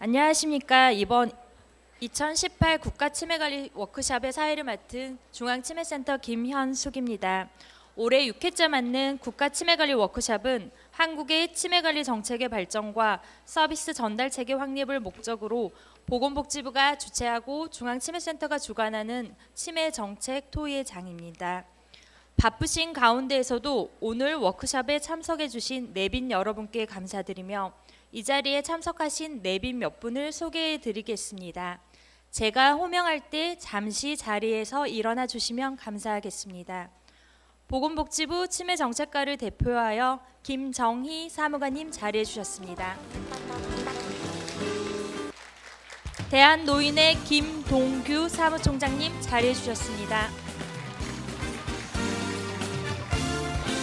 안녕하십니까. 이번 2018 국가치매관리 워크숍의 사회를 맡은 중앙치매센터 김현숙입니다. 올해 6회째 맞는 국가치매관리 워크숍은 한국의 치매관리 정책의 발전과 서비스 전달 체계 확립을 목적으로 보건복지부가 주최하고 중앙치매센터가 주관하는 치매 정책 토의의 장입니다. 바쁘신 가운데에서도 오늘 워크숍에 참석해 주신 내빈 여러분께 감사드리며 이 자리에 참석하신 내빈 몇 분을 소개해 드리겠습니다. 제가 호명할 때 잠시 자리에서 일어나 주시면 감사하겠습니다. 보건복지부 치매정책과를 대표하여 김정희 사무관님 자리해 주셨습니다. 대한노인의 김동규 사무총장님 자리해 주셨습니다.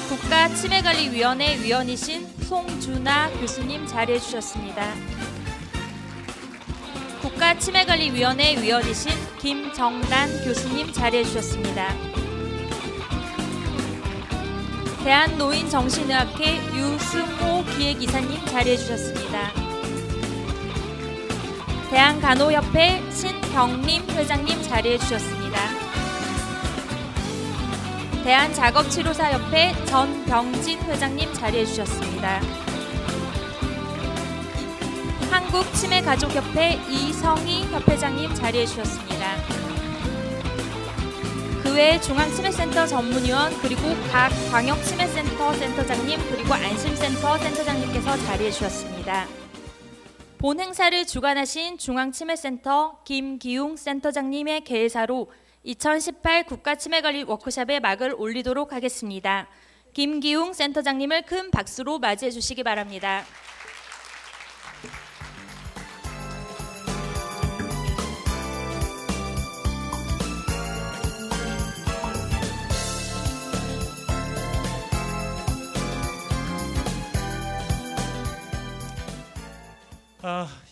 국가치매관리위원회 위원이신 송준아 교수님 자리해 주셨습니다. 국가치매관리위원회 위원이신 김정단 교수님 자리해 주셨습니다. 대한노인정신의학회 유승호 기획이사님 자리해 주셨습니다. 대한간호협회 신경림 회장님 자리해 주셨습니다. 대한작업치료사협회 전병진 회장님 자리해 주셨습니다. 한국치매가족협회 이성희 협회장님 자리해 주셨습니다. 그 외 중앙치매센터 전문위원 그리고 각 광역치매센터 센터장님 그리고 안심센터 센터장님께서 자리해 주셨습니다. 본 행사를 주관하신 중앙치매센터 김기웅 센터장님의 개회사로 2018 국가치매관리 워크숍에 막을 올리도록 하겠습니다. 김기웅 센터장님을 큰 박수로 맞이해 주시기 바랍니다.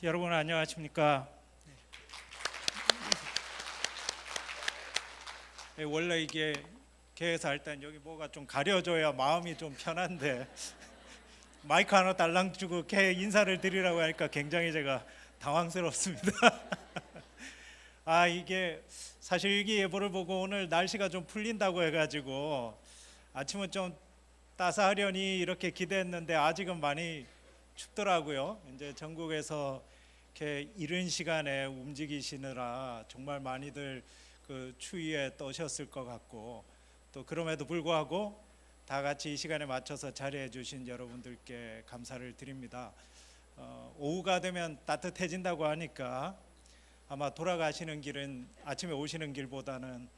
여러분 안녕하십니까? 원래 이게 개회사 할 땐 여기 뭐가 좀 가려져야 마음이 좀 편한데 마이크 하나 달랑 주고 개 인사를 드리라고 하니까 굉장히 제가 당황스럽습니다. 이게 사실 일기예보를 보고 오늘 날씨가 좀 풀린다고 해가지고 아침은 좀 따스하려니 이렇게 기대했는데 아직은 많이 춥더라고요. 이제 전국에서 이렇게 이른 시간에 움직이시느라 정말 많이들 그 추위에 떠셨을 것 같고 또 그럼에도 불구하고 다 같이 이 시간에 맞춰서 자리해 주신 여러분들께 감사를 드립니다. 오후가 되면 따뜻해진다고 하니까 아마 돌아가시는 길은 아침에 오시는 길보다는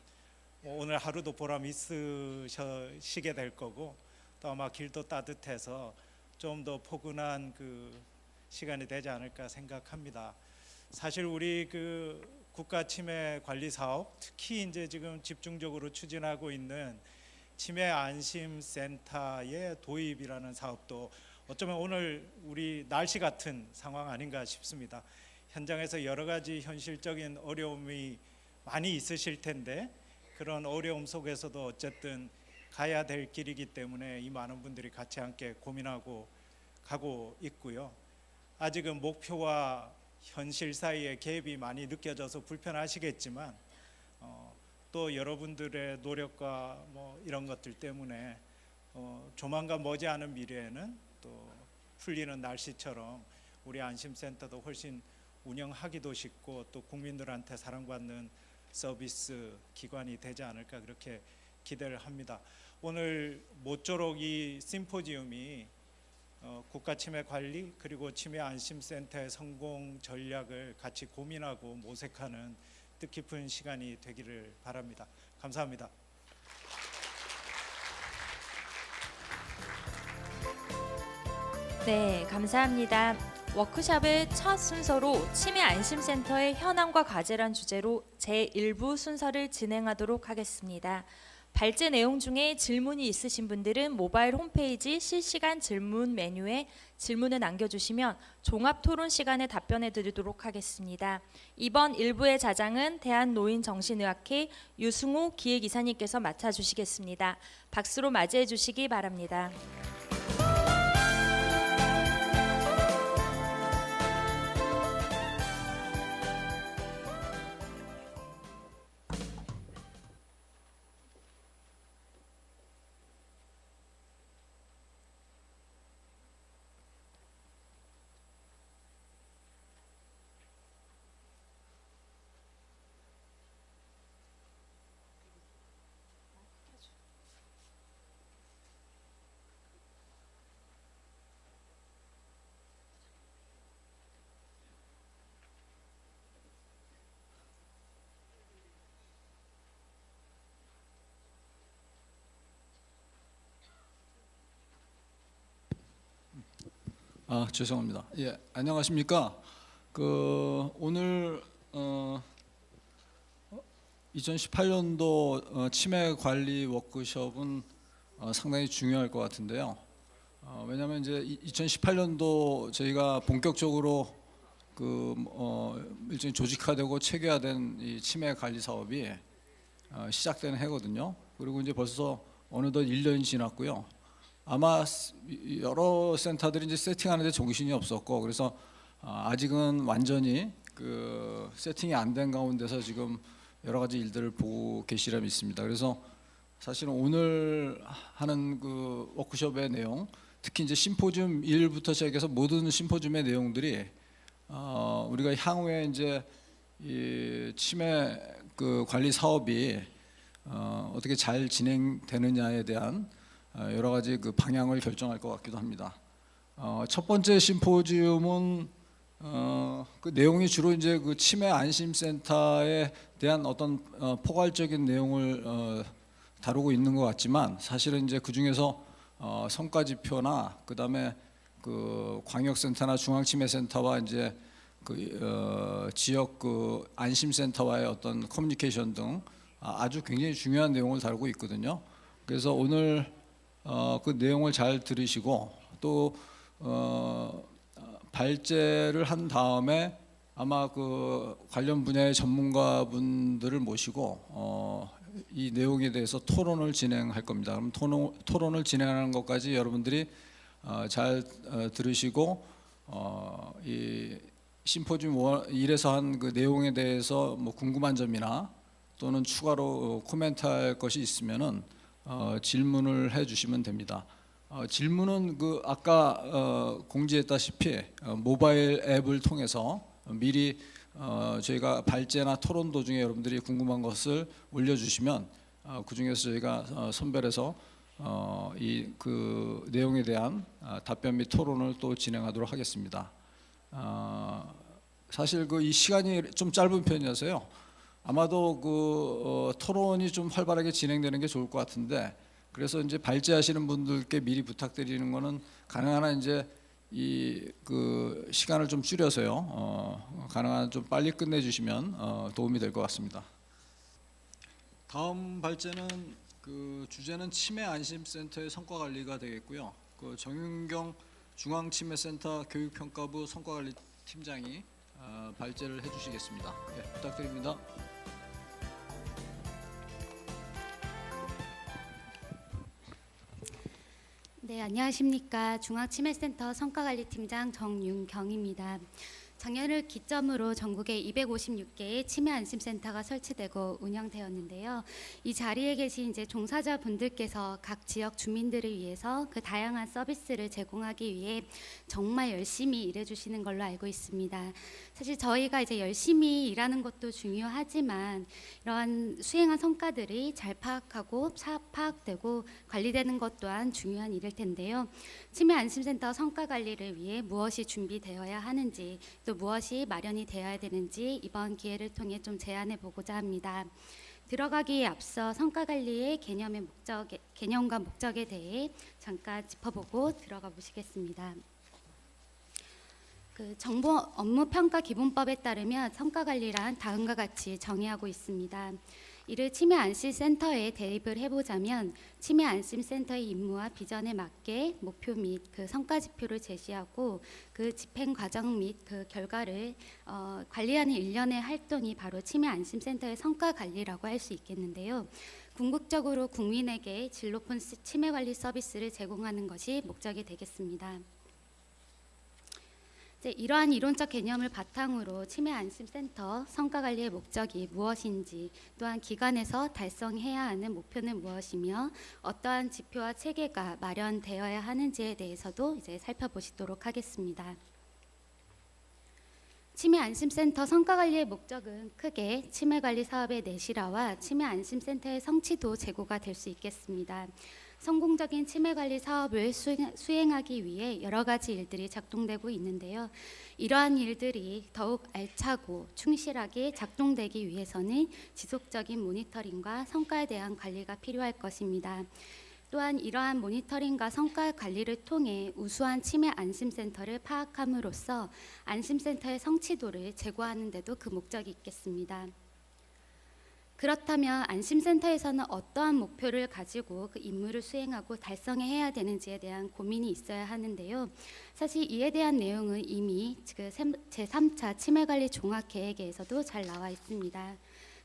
오늘 하루도 보람 있으시게 될 거고 또 아마 길도 따뜻해서 좀 더 포근한 그 시간이 되지 않을까 생각합니다. 사실 우리 그 국가치매 관리 사업, 특히 이제 지금 집중적으로 추진하고 있는 치매 안심센터의 도입이라는 사업도 어쩌면 오늘 우리 날씨 같은 상황 아닌가 싶습니다. 현장에서 여러 가지 현실적인 어려움이 많이 있으실 텐데 그런 어려움 속에서도 어쨌든 가야 될 길이기 때문에 이 많은 분들이 같이 함께 고민하고 가고 있고요. 아직은 목표와 현실 사이의 갭이 많이 느껴져서 불편하시겠지만 또 여러분들의 노력과 뭐 이런 것들 때문에 조만간 머지않은 미래에는 또 풀리는 날씨처럼 우리 안심센터도 훨씬 운영하기도 쉽고 또 국민들한테 사랑받는 서비스 기관이 되지 않을까 그렇게 기대를 합니다. 오늘 모쪼록 이 심포지움이 국가치매관리 그리고 치매안심센터의 성공 전략을 같이 고민하고 모색하는 뜻깊은 시간이 되기를 바랍니다. 감사합니다. 네, 감사합니다. 워크숍의 첫 순서로 치매안심센터의 현황과 과제란 주제로 제1부 순서를 진행하도록 하겠습니다. 발제 내용 중에 질문이 있으신 분들은 모바일 홈페이지 실시간 질문 메뉴에 질문을 남겨주시면 종합토론 시간에 답변해 드리도록 하겠습니다. 이번 1부의 자장은 대한노인정신의학회 유승호 기획이사님께서 맡아주시겠습니다. 박수로 맞이해 주시기 바랍니다. 죄송합니다. 예, 안녕하십니까? 오늘 2018년도 치매 관리 워크숍은 상당히 중요할 것 같은데요. 왜냐하면 이제 2018년도 저희가 본격적으로 일종의 조직화되고 체계화된 이 치매 관리 사업이 시작되는 해거든요. 그리고 이제 벌써 어느덧 1년이 지났고요. 아마 여러 센터들이 이제 세팅하는데 정신이 없었고, 그래서 아직은 완전히 세팅이 안 된 가운데서 지금 여러 가지 일들을 보고 계시라 믿습니다. 그래서 사실은 오늘 하는 워크숍의 내용, 특히 이제 심포지움 1부터 시작해서 모든 심포지움의 내용들이 우리가 향후에 이제 이 치매 관리 사업이 어떻게 잘 진행되느냐에 대한 여러 가지 방향을 결정할 것 같기도 합니다. 첫 번째 심포지움은 그 내용이 주로 이제 치매 안심센터에 대한 어떤 포괄적인 내용을 다루고 있는 것 같지만, 사실은 이제 그 중에서 성과지표나 그다음에 광역센터나 중앙치매센터와 이제 지역 안심센터와의 어떤 커뮤니케이션 등 아주 굉장히 중요한 내용을 다루고 있거든요. 그래서 오늘 그 내용을 잘 들으시고 또 발제를 한 다음에 아마 관련 분야의 전문가분들을 모시고 이 내용에 대해서 토론을 진행할 겁니다. 그럼 토론을 진행하는 것까지 여러분들이 잘 들으시고 이 심포지움 1에서 한 그 내용에 대해서 뭐 궁금한 점이나 또는 추가로 코멘트할 것이 있으면은 질문을 해주시면 됩니다. 질문은 아까 공지했다시피 모바일 앱을 통해서 미리 저희가 발제나 토론 도중에 여러분들이 궁금한 것을 올려주시면 그 중에서 저희가 선별해서 이 내용에 대한 답변 및 토론을 또 진행하도록 하겠습니다. 사실 이 시간이 좀 짧은 편이어서요. 아마도 토론이 좀 활발하게 진행되는 게 좋을 것 같은데, 그래서 이제 발제하시는 분들께 미리 부탁드리는 거는 가능한 한 이제 이 시간을 좀 줄여서요. 가능한 한 좀 빨리 끝내주시면 도움이 될 것 같습니다. 다음 발제는 주제는 치매 안심센터의 성과 관리가 되겠고요. 정윤경 중앙치매센터 교육평가부 성과관리 팀장이 발제를 해주시겠습니다. 네, 부탁드립니다. 네, 안녕하십니까. 중앙치매센터 성과관리팀장 정윤경입니다. 작년을 기점으로 전국에 256개의 치매 안심센터가 설치되고 운영되었는데요. 이 자리에 계신 이제 종사자분들께서 각 지역 주민들을 위해서 그 다양한 서비스를 제공하기 위해 정말 열심히 일해주시는 걸로 알고 있습니다. 사실 저희가 이제 열심히 일하는 것도 중요하지만 이러한 수행한 성과들이 잘 파악하고 파악되고 관리되는 것 또한 중요한 일일 텐데요. 치매 안심센터 성과 관리를 위해 무엇이 준비되어야 하는지, 또 무엇이 마련이 되어야 되는지 이번 기회를 통해 좀 제안해 보고자 합니다. 들어가기에 앞서 성과관리의 개념과 목적에 대해 잠깐 짚어보고 들어가 보시겠습니다. 정보 업무 평가 기본법에 따르면 성과관리란 다음과 같이 정의하고 있습니다. 이를 치매 안심센터에 대입을 해보자면 치매 안심센터의 임무와 비전에 맞게 목표 및 성과 지표를 제시하고 그 집행 과정 및 결과를 관리하는 일련의 활동이 바로 치매 안심센터의 성과 관리라고 할 수 있겠는데요. 궁극적으로 국민에게 질 높은 치매 관리 서비스를 제공하는 것이 목적이 되겠습니다. 이러한 이론적 개념을 바탕으로 치매 안심센터 성과관리의 목적이 무엇인지, 또한 기관에서 달성해야 하는 목표는 무엇이며 어떠한 지표와 체계가 마련되어야 하는지에 대해서도 이제 살펴보시도록 하겠습니다. 치매 안심센터 성과관리의 목적은 크게 치매관리 사업의 내실화와 치매 안심센터의 성취도 제고가 될 수 있겠습니다. 성공적인 치매관리 사업을 수행하기 위해 여러 가지 일들이 작동되고 있는데요. 이러한 일들이 더욱 알차고 충실하게 작동되기 위해서는 지속적인 모니터링과 성과에 대한 관리가 필요할 것입니다. 또한 이러한 모니터링과 성과 관리를 통해 우수한 치매 안심센터를 파악함으로써 안심센터의 성취도를 제고하는 데도 그 목적이 있겠습니다. 그렇다면 안심센터에서는 어떠한 목표를 가지고 그 임무를 수행하고 달성해야 되는지에 대한 고민이 있어야 하는데요. 사실 이에 대한 내용은 이미 그 제3차 치매관리 종합계획에서도 잘 나와 있습니다.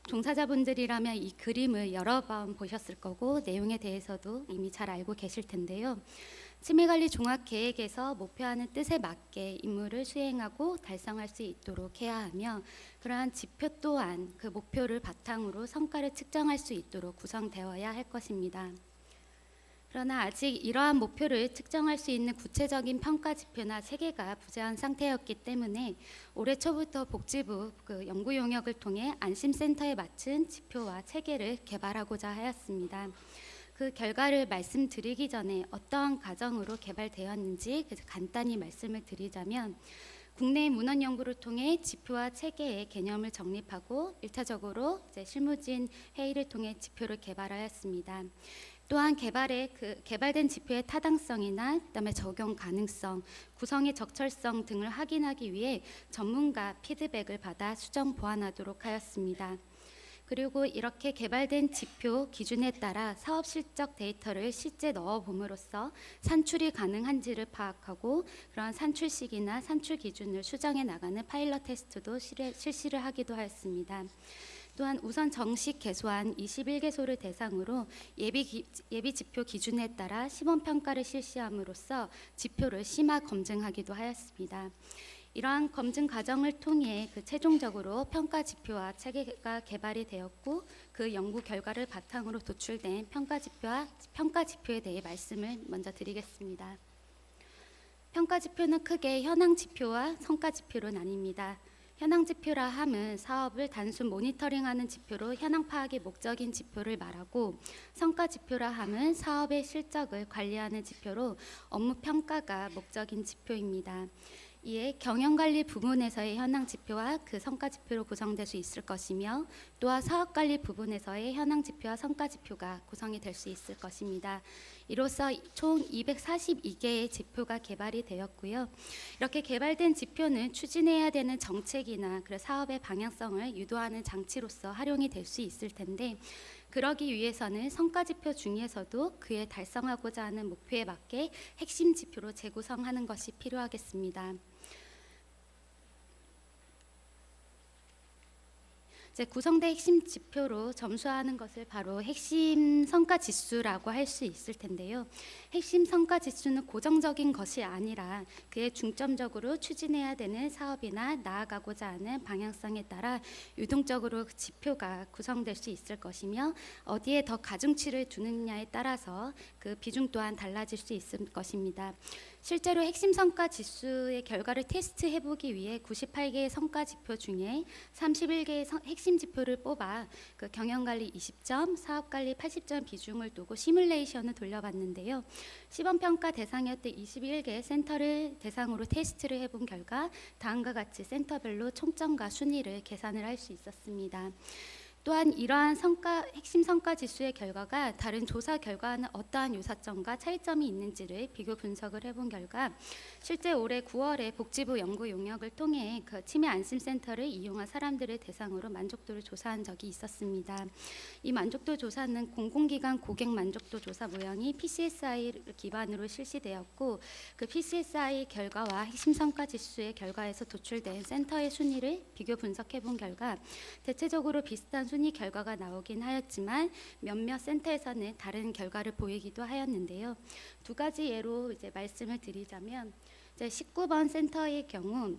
종사자분들이라면 이 그림을 여러 번 보셨을 거고 내용에 대해서도 이미 잘 알고 계실 텐데요. 치매관리 종합계획에서 목표하는 뜻에 맞게 임무를 수행하고 달성할 수 있도록 해야 하며 그러한 지표 또한 그 목표를 바탕으로 성과를 측정할 수 있도록 구성되어야 할 것입니다. 그러나 아직 이러한 목표를 측정할 수 있는 구체적인 평가 지표나 체계가 부재한 상태였기 때문에 올해 초부터 복지부 그 연구 용역을 통해 안심센터에 맞춘 지표와 체계를 개발하고자 하였습니다. 그 결과를 말씀드리기 전에 어떠한 과정으로 개발되었는지 간단히 말씀을 드리자면 국내 문헌 연구를 통해 지표와 체계의 개념을 정립하고 1차적으로 실무진 회의를 통해 지표를 개발하였습니다. 또한 개발된 지표의 타당성이나 그다음에 적용 가능성, 구성의 적절성 등을 확인하기 위해 전문가 피드백을 받아 수정 보완하도록 하였습니다. 그리고 이렇게 개발된 지표 기준에 따라 사업 실적 데이터를 실제 넣어봄으로써 산출이 가능한지를 파악하고 그런 산출 시기나 산출 기준을 수정해 나가는 파일럿 테스트도 실시를 하기도 하였습니다. 또한 우선 정식 개소한 21개소를 대상으로 예비 지표 기준에 따라 시범평가를 실시함으로써 지표를 심화 검증하기도 하였습니다. 이러한 검증 과정을 통해 최종적으로 평가 지표와 체계가 개발이 되었고 그 연구 결과를 바탕으로 도출된 평가 지표에 대해 말씀을 먼저 드리겠습니다. 평가 지표는 크게 현황 지표와 성과 지표로 나뉩니다. 현황 지표라 함은 사업을 단순 모니터링하는 지표로 현황 파악이 목적인 지표를 말하고 성과 지표라 함은 사업의 실적을 관리하는 지표로 업무 평가가 목적인 지표입니다. 이에 경영관리 부분에서의 현황 지표와 그 성과 지표로 구성될 수 있을 것이며 또한 사업관리 부분에서의 현황 지표와 성과 지표가 구성이 될 수 있을 것입니다. 이로써 총 242개의 지표가 개발이 되었고요. 이렇게 개발된 지표는 추진해야 되는 정책이나 사업의 방향성을 유도하는 장치로서 활용이 될 수 있을 텐데 그러기 위해서는 성과 지표 중에서도 그에 달성하고자 하는 목표에 맞게 핵심 지표로 재구성하는 것이 필요하겠습니다. 구성된 핵심 지표로 점수하는 것을 바로 핵심 성과 지수라고 할 수 있을 텐데요. 핵심 성과 지수는 고정적인 것이 아니라 그에 중점적으로 추진해야 되는 사업이나 나아가고자 하는 방향성에 따라 유동적으로 지표가 구성될 수 있을 것이며 어디에 더 가중치를 두느냐에 따라서 그 비중 또한 달라질 수 있을 것입니다. 실제로 핵심 성과 지수의 결과를 테스트해 보기 위해 98개의 성과 지표 중에 31개의 핵심 지표를 뽑아 그 경영관리 20점, 사업관리 80점 비중을 두고 시뮬레이션을 돌려봤는데요. 시범평가 대상이었던 21개의 센터를 대상으로 테스트를 해본 결과 다음과 같이 센터별로 총점과 순위를 계산을 할 수 있었습니다. 또한 이러한 핵심 성과 지수의 결과가 다른 조사 결과와는 어떠한 유사점과 차이점이 있는지를 비교 분석을 해본 결과 실제 올해 9월에 복지부 연구 용역을 통해 그 치매 안심센터를 이용한 사람들을 대상으로 만족도를 조사한 적이 있었습니다. 이 만족도 조사는 공공기관 고객 만족도 조사 모형이 PCSI를 기반으로 실시되었고 그 PCSI 결과와 핵심 성과 지수의 결과에서 도출된 센터의 순위를 비교 분석해 본 결과 대체적으로 비슷한 순위 결과가 나오긴 하였지만 몇몇 센터에서는 다른 결과를 보이기도 하였는데요. 두 가지 예로 말씀을 드리자면 19번 센터의 경우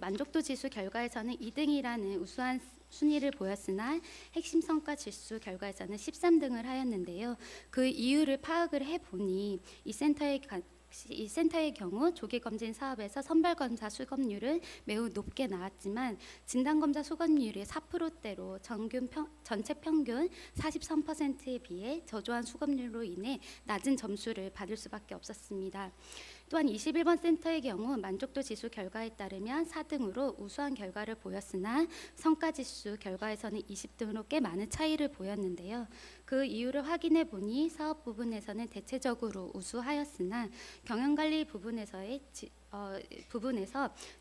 만족도 지수 결과에서는 2등이라는 우수한 순위를 보였으나 핵심 성과 지수 결과에서는 13등을 하였는데요. 그 이유를 파악을 해보니 이 센터의 경우 조기검진 사업에서 선별검사 수검률은 매우 높게 나왔지만 진단검사 수검률이 4%대로 전체 평균 43%에 비해 저조한 수검률로 인해 낮은 점수를 받을 수밖에 없었습니다. 또한 21번 센터의 경우 만족도 지수 결과에 따르면 4등으로 우수한 결과를 보였으나 성과 지수 결과에서는 20등으로 꽤 많은 차이를 보였는데요. 그 이유를 확인해 보니 사업 부분에서는 대체적으로 우수하였으나 경영관리 부분에서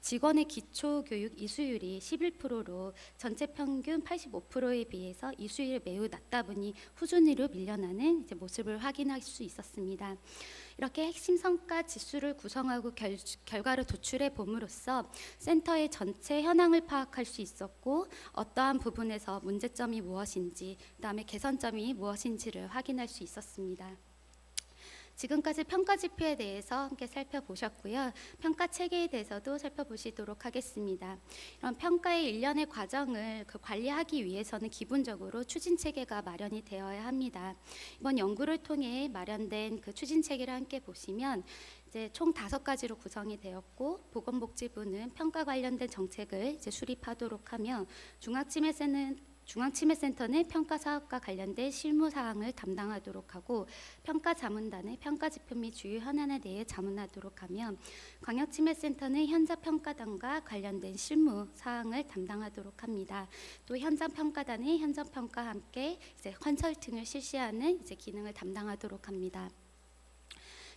직원의 기초교육 이수율이 11%로 전체 평균 85%에 비해서 이수율이 매우 낮다 보니 후순위로 밀려나는 모습을 확인할 수 있었습니다. 이렇게 핵심 성과 지수를 구성하고 결과를 도출해 봄으로써 센터의 전체 현황을 파악할 수 있었고 어떠한 부분에서 문제점이 무엇인지 그다음에 개선점이 무엇인지를 확인할 수 있었습니다. 지금까지 평가 지표에 대해서 함께 살펴보셨고요. 평가 체계에 대해서도 살펴보시도록 하겠습니다. 이런 평가의 일련의 과정을 관리하기 위해서는 기본적으로 추진 체계가 마련이 되어야 합니다. 이번 연구를 통해 마련된 그 추진 체계를 함께 보시면 이제 총 5가지로 구성이 되었고 보건복지부는 평가 관련된 정책을 이제 수립하도록 하며 중앙치매센터는 평가 사업과 관련된 실무 사항을 담당하도록 하고 평가자문단은 평가 지표 및 주요 현안에 대해 자문하도록 하며 광역치매센터는 현장평가단과 관련된 실무 사항을 담당하도록 합니다. 또 현장평가단은 현장평가와 함께 이제 컨설팅을 실시하는 이제 기능을 담당하도록 합니다.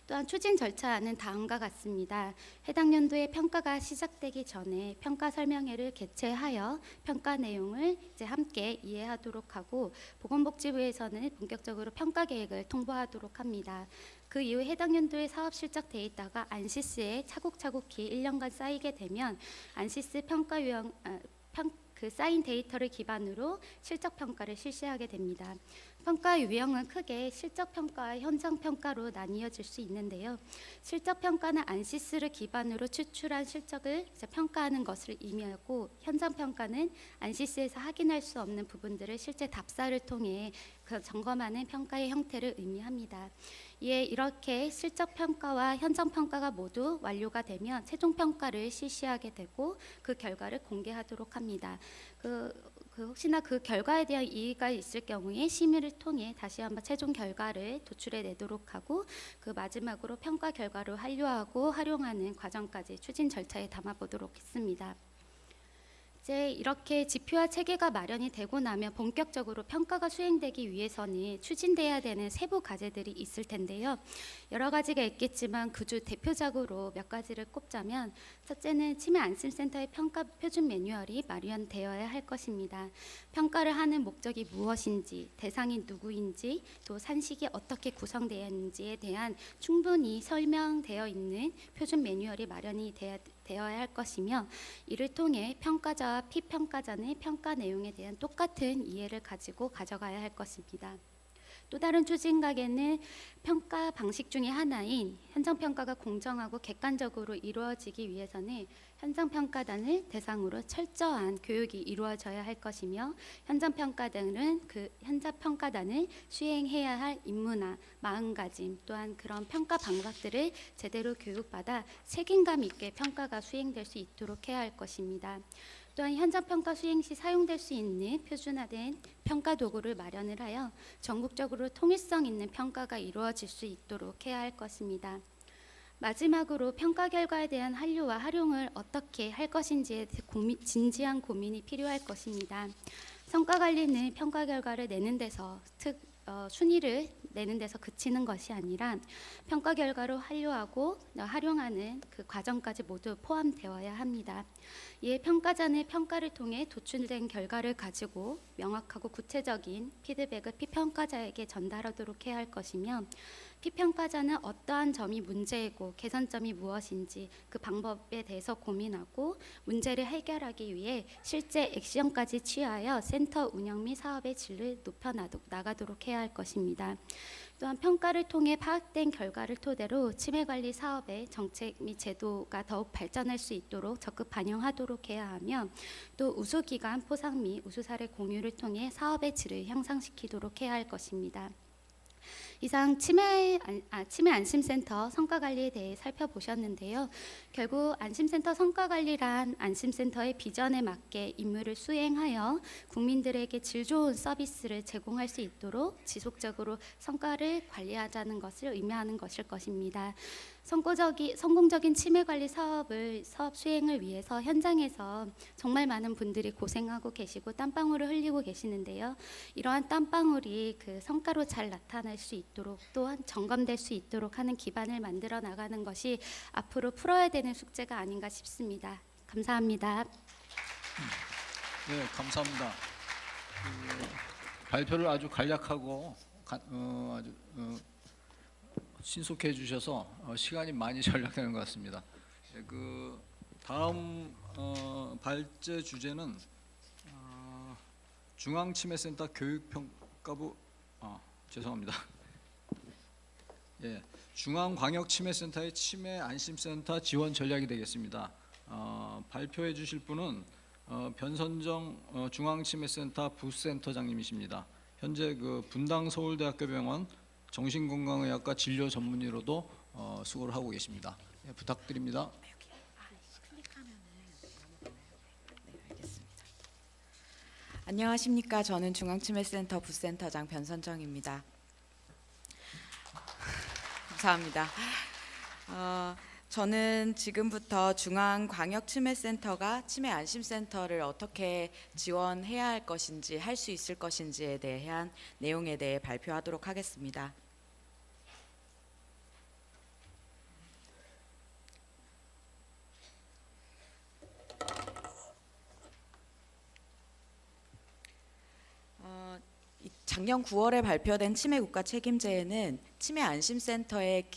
또한 추진 절차는 다음과 같습니다. 해당 연도에 평가가 시작되기 전에 평가 설명회를 개최하여 평가 내용을 이제 함께 이해하도록 하고 보건복지부에서는 본격적으로 평가 계획을 통보하도록 합니다. 그 이후 해당 연도의 사업 실적 데이터가 안시스에 차곡차곡히 1년간 쌓이게 되면 안시스 평가 유형 그 쌓인 데이터를 기반으로 실적 평가를 실시하게 됩니다. 평가 유형은 크게 실적 평가와 현장 평가로 나뉘어질 수 있는데요. 실적 평가는 안시스를 기반으로 추출한 실적을 평가하는 것을 의미하고 현장 평가는 안시스에서 확인할 수 없는 부분들을 실제 답사를 통해 점검하는 평가의 형태를 의미합니다. 이에 이렇게 실적 평가와 현장 평가가 모두 완료가 되면 최종 평가를 실시하게 되고 그 결과를 공개하도록 합니다. 혹시나 그 결과에 대한 이의가 있을 경우에 심의를 통해 다시 한번 최종 결과를 도출해 내도록 하고 그 마지막으로 평가 결과를 완료하고 활용하는 과정까지 추진 절차에 담아보도록 했습니다. 이제 이렇게 지표와 체계가 마련이 되고 나면 본격적으로 평가가 수행되기 위해서는 추진돼야 되는 세부 과제들이 있을 텐데요. 여러 가지가 있겠지만 그중 대표적으로 몇 가지를 꼽자면 첫째는 치매 안심센터의 평가 표준 매뉴얼이 마련되어야 할 것입니다. 평가를 하는 목적이 무엇인지, 대상이 누구인지, 또 산식이 어떻게 구성되어 있는지에 대한 충분히 설명되어 있는 표준 매뉴얼이 마련이 되어야 할 것이며 이를 통해 평가자와 피평가자는 평가 내용에 대한 똑같은 이해를 가지고 가져가야 할 것입니다. 또 다른 추진각에는 평가 방식 중에 하나인 현장평가가 공정하고 객관적으로 이루어지기 위해서는 현장평가단을 대상으로 철저한 교육이 이루어져야 할 것이며 현장평가단은 현장평가단을 수행해야 할 임무나 마음가짐 또한 그런 평가 방법들을 제대로 교육받아 책임감 있게 평가가 수행될 수 있도록 해야 할 것입니다. 또한 현장평가 수행 시 사용될 수 있는 표준화된 평가 도구를 마련을 하여 전국적으로 통일성 있는 평가가 이루어질 수 있도록 해야 할 것입니다. 마지막으로 평가 결과에 대한 한류와 활용을 어떻게 할 것인지에 대해 진지한 고민이 필요할 것입니다. 성과관리는 평가 결과를 내는 데서 순위를 내는 데서 그치는 것이 아니라 평가 결과로 한류하고 활용하는 그 과정까지 모두 포함되어야 합니다. 이에 평가자는 평가를 통해 도출된 결과를 가지고 명확하고 구체적인 피드백을 피평가자에게 전달하도록 해야 할 것이며 피평가자는 어떠한 점이 문제이고 개선점이 무엇인지 그 방법에 대해서 고민하고 문제를 해결하기 위해 실제 액션까지 취하여 센터 운영 및 사업의 질을 높여 나가도록 해야 할 것입니다. 또한 평가를 통해 파악된 결과를 토대로 치매관리 사업의 정책 및 제도가 더욱 발전할 수 있도록 적극 반영하도록 해야 하며 또 우수기관 포상 및 우수사례 공유를 통해 사업의 질을 향상시키도록 해야 할 것입니다. 이상 치매 안심센터 성과관리에 대해 살펴보셨는데요. 결국 안심센터 성과관리란 안심센터의 비전에 맞게 임무를 수행하여 국민들에게 질 좋은 서비스를 제공할 수 있도록 지속적으로 성과를 관리하자는 것을 의미하는 것일 것입니다. 성공적인 치매 관리 사업 수행을 위해서 현장에서 정말 많은 분들이 고생하고 계시고 땀방울을 흘리고 계시는데요. 이러한 땀방울이 그 성과로 잘 나타날 수 있도록 또한 점검될 수 있도록 하는 기반을 만들어 나가는 것이 앞으로 풀어야 되는 숙제가 아닌가 싶습니다. 감사합니다. 네, 감사합니다. 발표를 아주 간략하고 아주 신속해 주셔서 시간이 많이 절약되는 것 같습니다. 네, 그 다음 발제 주제는 중앙치매센터 교육평가부 죄송합니다. 예, 중앙광역치매센터의 치매 안심센터 지원 전략이 되겠습니다. 발표해 주실 분은 변선정 중앙치매센터 부센터장님이십니다. 현재 그 분당 서울대학교병원 정신건강의학과 진료 전문의로도 수고를 하고 계십니다. 네, 부탁드립니다. 안녕하십니까. 저는 중앙치매센터 부센터장 변선정입니다. 감사합니다. 저는 지금부터 중앙광역치매센터가 치매안심센터를 어떻게 지원해야 할 것인지, 할 수 있을 것인지에 대한 내용에 대해 발표하도록 하겠습니다. 작년 9월에 발표된 치매 국가 책임제에는 치매 안심센터의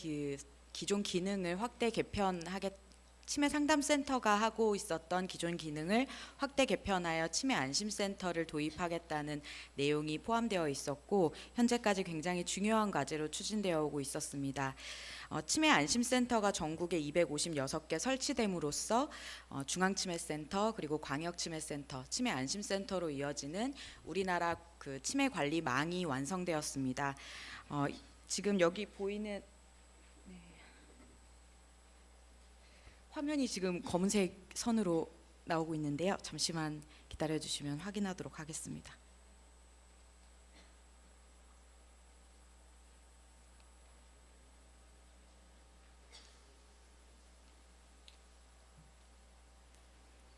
기존 기능을 확대 치매 상담센터가 하고 있었던 기존 기능을 확대 개편하여 치매 안심센터를 도입하겠다는 내용이 포함되어 있었고, 현재까지 굉장히 중요한 과제로 추진되어 오고 있었습니다. 치매 안심센터가 전국에 256개 설치됨으로써 중앙치매센터 그리고 광역치매센터, 치매 안심센터로 이어지는 우리나라 그 치매 관리망이 완성되었습니다. 지금 여기 보이는 화면이 지금 검은색 선으로 나오고 있는데요. 잠시만 기다려 주시면 확인하도록 하겠습니다.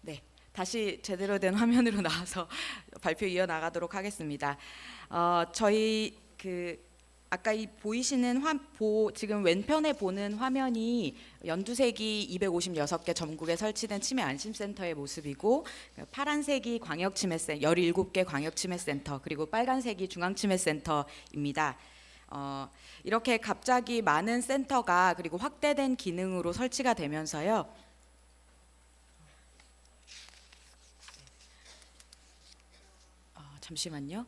네, 다시 제대로 된 화면으로 나와서 발표 이어나가도록 하겠습니다. 저희 아까 이 보이시는 지금 왼편에 보는 화면이 연두색이 256개 전국에 설치된 치매 안심센터의 모습이고, 파란색이 17개 광역치매센터, 그리고 빨간색이 중앙치매센터입니다. 이렇게 갑자기 많은 센터가 그리고 확대된 기능으로 설치가 되면서요. 잠시만요.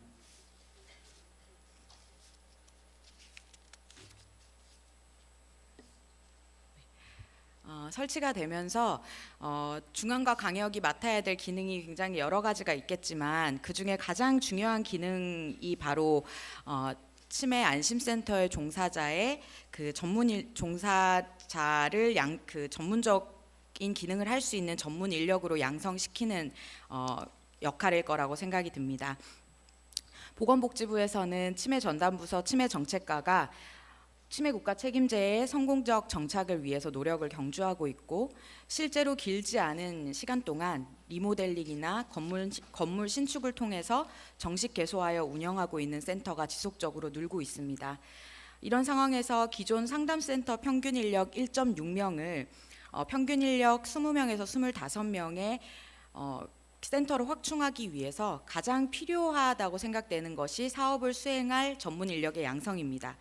설치가 되면서 중앙과 광역이 맡아야 될 기능이 굉장히 여러 가지가 있겠지만, 그 중에 가장 중요한 기능이 바로 치매 안심센터의 종사자의 그 종사자를 전문적인 기능을 할 수 있는 전문 인력으로 양성시키는 역할일 거라고 생각이 듭니다. 보건복지부에서는 치매전담부서 치매정책과가 치매 국가 책임제의 성공적 정착을 위해서 노력을 경주하고 있고, 실제로 길지 않은 시간 동안 리모델링이나 건물 신축을 통해서 정식 개소하여 운영하고 있는 센터가 지속적으로 늘고 있습니다. 이런 상황에서 기존 상담센터 평균 인력 1.6명을 평균 인력 20명에서 25명의 센터로 확충하기 위해서 가장 필요하다고 생각되는 것이 사업을 수행할 전문 인력의 양성입니다.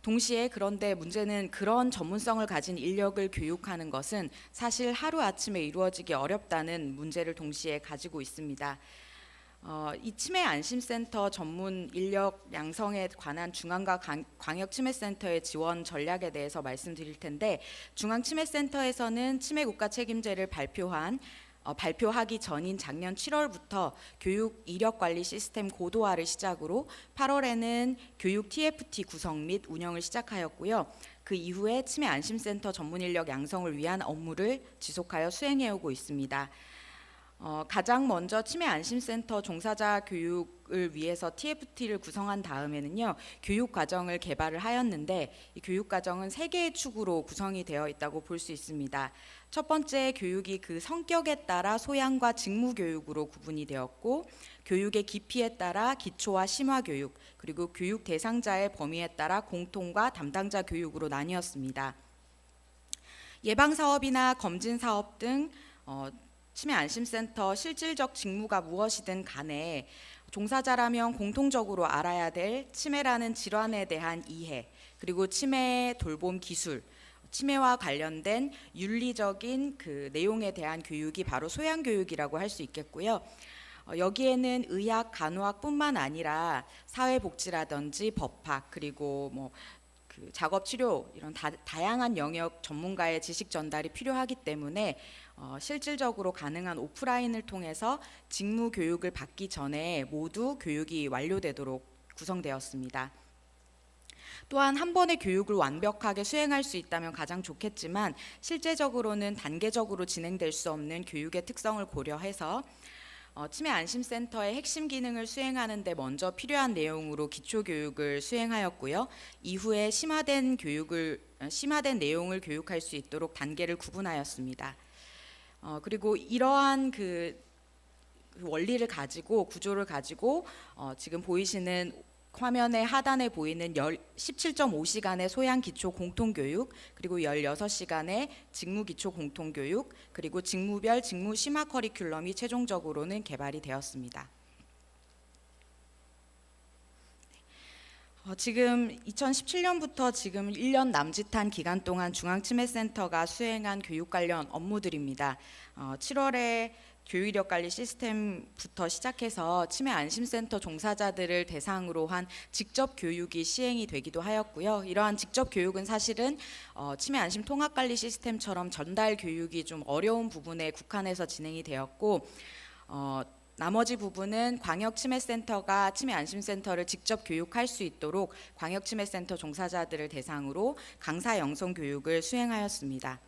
동시에 그런데 문제는 그런 전문성을 가진 인력을 교육하는 것은 사실 하루아침에 이루어지기 어렵다는 문제를 동시에 가지고 있습니다. 이 치매 안심센터 전문 인력 양성에 관한 중앙과 광역치매센터의 지원 전략에 대해서 말씀드릴 텐데, 중앙치매센터에서는 치매 국가 책임제를 발표하기 전인 작년 7월부터 교육 이력 관리 시스템 고도화를 시작으로 8월에는 교육 TFT 구성 및 운영을 시작하였고요. 그 이후에 치매 안심센터 전문 인력 양성을 위한 업무를 지속하여 수행해 오고 있습니다. 가장 먼저 치매 안심센터 종사자 교육 교육을 위해서 TFT를 구성한 다음에는요, 교육 과정을 개발을 하였는데 이 교육 과정은 3개의 축으로 구성이 되어 있다고 볼 수 있습니다. 첫 번째 교육이 그 성격에 따라 소양과 직무 교육으로 구분이 되었고, 교육의 깊이에 따라 기초와 심화 교육, 그리고 교육 대상자의 범위에 따라 공통과 담당자 교육으로 나뉘었습니다. 예방 사업이나 검진 사업 등 치매 안심센터 실질적 직무가 무엇이든 간에 종사자라면 공통적으로 알아야 될 치매라는 질환에 대한 이해, 그리고 치매 돌봄 기술, 치매와 관련된 윤리적인 그 내용에 대한 교육이 바로 소양 교육이라고 할 수 있겠고요. 여기에는 의학, 간호학뿐만 아니라 사회복지라든지 법학, 그리고 그 작업 치료 이런 다양한 영역 전문가의 지식 전달이 필요하기 때문에 실질적으로 가능한 오프라인을 통해서 직무 교육을 받기 전에 모두 교육이 완료되도록 구성되었습니다. 또한 한 번의 교육을 완벽하게 수행할 수 있다면 가장 좋겠지만 실제적으로는 단계적으로 진행될 수 없는 교육의 특성을 고려해서 치매 안심센터의 핵심 기능을 수행하는 데 먼저 필요한 내용으로 기초 교육을 수행하였고요. 이후에 심화된 내용을 교육할 수 있도록 단계를 구분하였습니다. 그리고 이러한 그 원리를 가지고 구조를 가지고 지금 보이시는 화면의 하단에 보이는 17.5시간의 소양 기초 공통교육, 그리고 16시간의 직무 기초 공통교육, 그리고 직무별 직무 심화 커리큘럼이 최종적으로는 개발이 되었습니다. 지금 2017년부터 지금 1년 남짓한 기간 동안 중앙치매센터가 수행한 교육 관련 업무들입니다. 7월에 교육이력 관리 시스템부터 시작해서 치매 안심센터 종사자들을 대상으로 한 직접 교육이 시행이 되기도 하였고요. 이러한 직접 교육은 사실은 치매 안심 통합 관리 시스템처럼 전달 교육이 좀 어려운 부분에 국한해서 진행이 되었고, 나머지 부분은 광역치매센터가 치매 안심센터를 직접 교육할 수 있도록 광역치매센터 종사자들을 대상으로 강사 영성 교육을 수행하였습니다.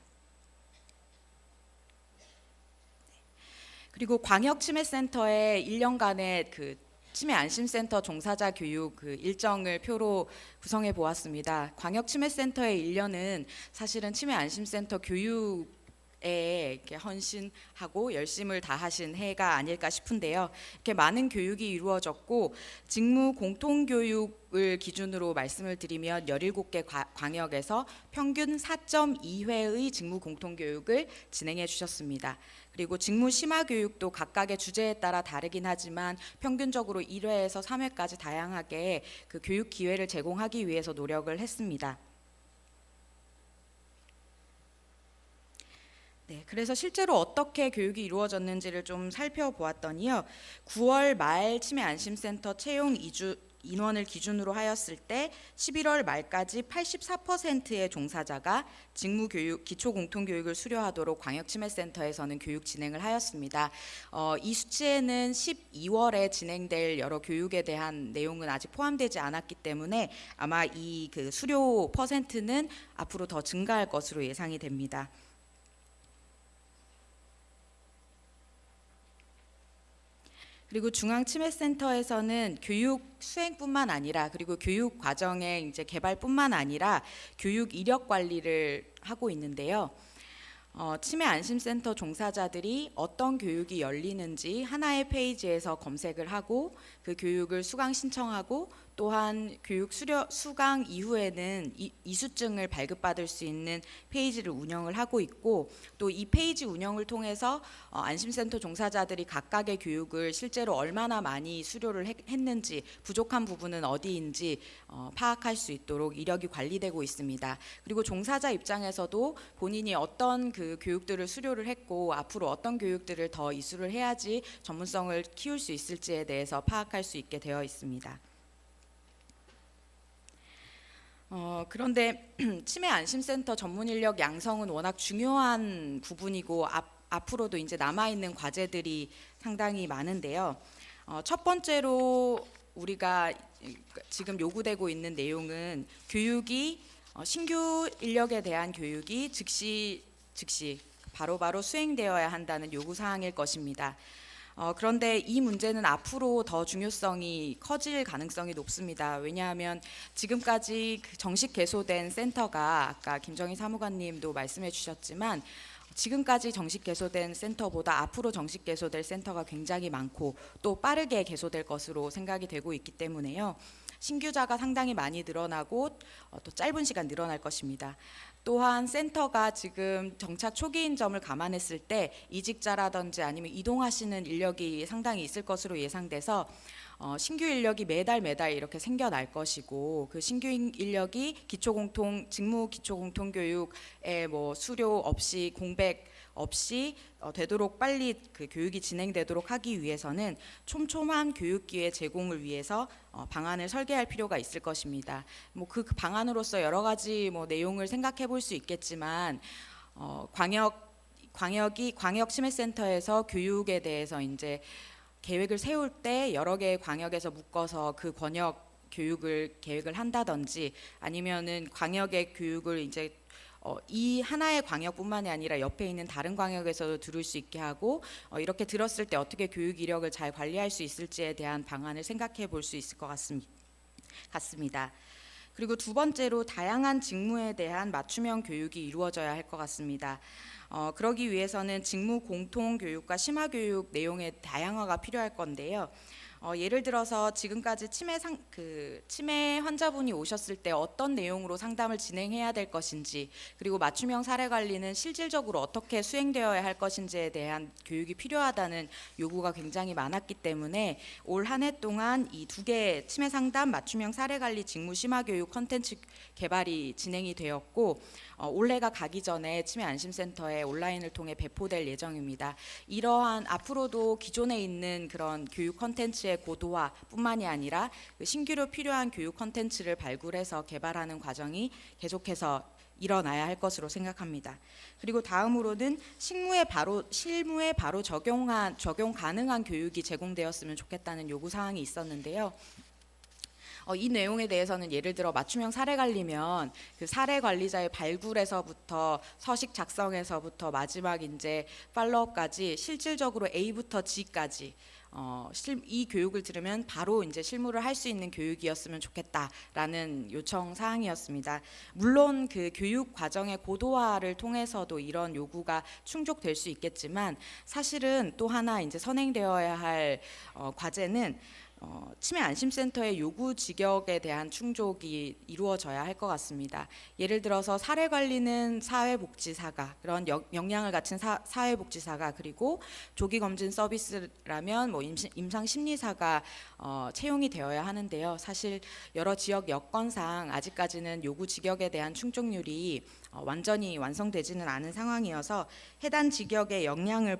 그리고 광역치매센터의 1년간의 그 치매 안심센터 종사자 교육 그 일정을 표로 구성해 보았습니다. 광역치매센터의 1년은 사실은 치매 안심센터 교육에 이렇게 헌신하고 열심을 다하신 해가 아닐까 싶은데요. 이렇게 많은 교육이 이루어졌고, 직무 공통교육을 기준으로 말씀을 드리면 17개 광역에서 평균 4.2회의 직무 공통교육을 진행해 주셨습니다. 그리고 직무 심화 교육도 각각의 주제에 따라 다르긴 하지만 평균적으로 1회에서 3회까지 다양하게 그 교육 기회를 제공하기 위해서 노력을 했습니다. 네, 그래서 실제로 어떻게 교육이 이루어졌는지를 좀 살펴보았더니요. 9월 말 치매 안심센터 채용 인원을 기준으로 하였을 때 11월 말까지 84%의 종사자가 직무 교육, 기초 공통 교육을 수료하도록 광역치매센터에서는 교육 진행을 하였습니다. 이 수치에는 12월에 진행될 여러 교육에 대한 내용은 아직 포함되지 않았기 때문에 아마 이 그 수료 퍼센트는 앞으로 더 증가할 것으로 예상이 됩니다. 그리고 중앙치매센터에서는 교육 수행뿐만 아니라, 그리고 교육 과정의 이제 개발뿐만 아니라 교육 이력 관리를 하고 있는데요. 치매 안심센터 종사자들이 어떤 교육이 열리는지 하나의 페이지에서 검색을 하고 그 교육을 수강 신청하고, 또한 교육 수강 이후에는 이수증을 발급받을 수 있는 페이지를 운영을 하고 있고, 또 이 페이지 운영을 통해서 안심센터 종사자들이 각각의 교육을 실제로 얼마나 많이 수료를 했는지, 부족한 부분은 어디인지 파악할 수 있도록 이력이 관리되고 있습니다. 그리고 종사자 입장에서도 본인이 어떤 그 교육들을 수료를 했고 앞으로 어떤 교육들을 더 이수를 해야지 전문성을 키울 수 있을지에 대해서 파악할 수 있게 되어 있습니다. 그런데 치매 안심센터 전문 인력 양성은 워낙 중요한 부분이고 앞으로도 이제 남아 있는 과제들이 상당히 많은데요. 첫 번째로 우리가 지금 요구되고 있는 내용은 교육이 신규 인력에 대한 교육이 즉시 바로바로 수행되어야 한다는 요구 사항일 것입니다. 그런데 이 문제는 앞으로 더 중요성이 커질 가능성이 높습니다. 왜냐하면 지금까지 그 정식 개소된 센터가 아까 김정희 사무관님도 말씀해 주셨지만 지금까지 정식 개소된 센터보다 앞으로 정식 개소될 센터가 굉장히 많고 또 빠르게 개소될 것으로 생각이 되고 있기 때문에요. 신규자가 상당히 많이 늘어나고 또 짧은 시간 늘어날 것입니다. 또한 센터가 지금 정착 초기인 점을 감안했을 때 이직자라든지 아니면 이동하시는 인력이 상당히 있을 것으로 예상돼서 신규 인력이 매달 이렇게 생겨날 것이고 그 신규 인력이 직무 기초공통교육에 뭐 수료 없이 공백 없이 되도록 빨리 그 교육이 진행되도록 하기 위해서는 촘촘한 교육 기회 제공을 위해서 방안을 설계할 필요가 있을 것입니다. 뭐 그 방안으로서 여러 가지 뭐 내용을 생각해 볼 수 있겠지만 광역 치매센터에서 교육에 대해서 이제 계획을 세울 때 여러 개의 광역에서 묶어서 그 권역 교육을 계획을 한다든지 아니면은 광역의 교육을 이제 이 하나의 광역뿐만이 아니라 옆에 있는 다른 광역에서도 들을 수 있게 하고 이렇게 들었을 때 어떻게 교육 이력을 잘 관리할 수 있을지에 대한 방안을 생각해 볼 수 있을 것 같습니다. 그리고 두 번째로 다양한 직무에 대한 맞춤형 교육이 이루어져야 할 것 같습니다. 그러기 위해서는 직무 공통 교육과 심화 교육 내용의 다양화가 필요할 건데요. 예를 들어서 지금까지 치매 환자분이 오셨을 때 어떤 내용으로 상담을 진행해야 될 것인지 그리고 맞춤형 사례 관리는 실질적으로 어떻게 수행되어야 할 것인지에 대한 교육이 필요하다는 요구가 굉장히 많았기 때문에 올 한 해 동안 이 두 개의 치매 상담 맞춤형 사례 관리 직무 심화 교육 콘텐츠 개발이 진행이 되었고 올해가 가기 전에 치매 안심센터에 온라인을 통해 배포될 예정입니다. 이러한 앞으로도 기존에 있는 그런 교육 콘텐츠의 고도화뿐만이 아니라 신규로 필요한 교육 콘텐츠를 발굴해서 개발하는 과정이 계속해서 일어나야 할 것으로 생각합니다. 그리고 다음으로는 실무에 바로 적용 가능한 교육이 제공되었으면 좋겠다는 요구 사항이 있었는데요. 이 내용에 대해서는 예를 들어 맞춤형 사례 관리면 그 사례 관리자의 발굴에서부터 서식 작성에서부터 마지막 이제 팔로업까지 실질적으로 A부터 G까지 이 교육을 들으면 바로 이제 실무를 할 수 있는 교육이었으면 좋겠다라는 요청 사항이었습니다. 물론 그 교육 과정의 고도화를 통해서도 이런 요구가 충족될 수 있겠지만 사실은 또 하나 이제 선행되어야 할 과제는 치매 안심센터의 요구 직역에 대한 충족이 이루어져야 할 것 같습니다. 예를 들어서 사례 관리는 사회복지사가 그런 역량을 갖춘 사회복지사가 그리고 조기 검진 서비스라면 뭐 임상 심리사가 채용이 되어야 하는데요. 사실 여러 지역 여건상 아직까지는 요구 직역에 대한 충족률이 완전히 완성되지는 않은 상황이어서 해당 직역의 역량을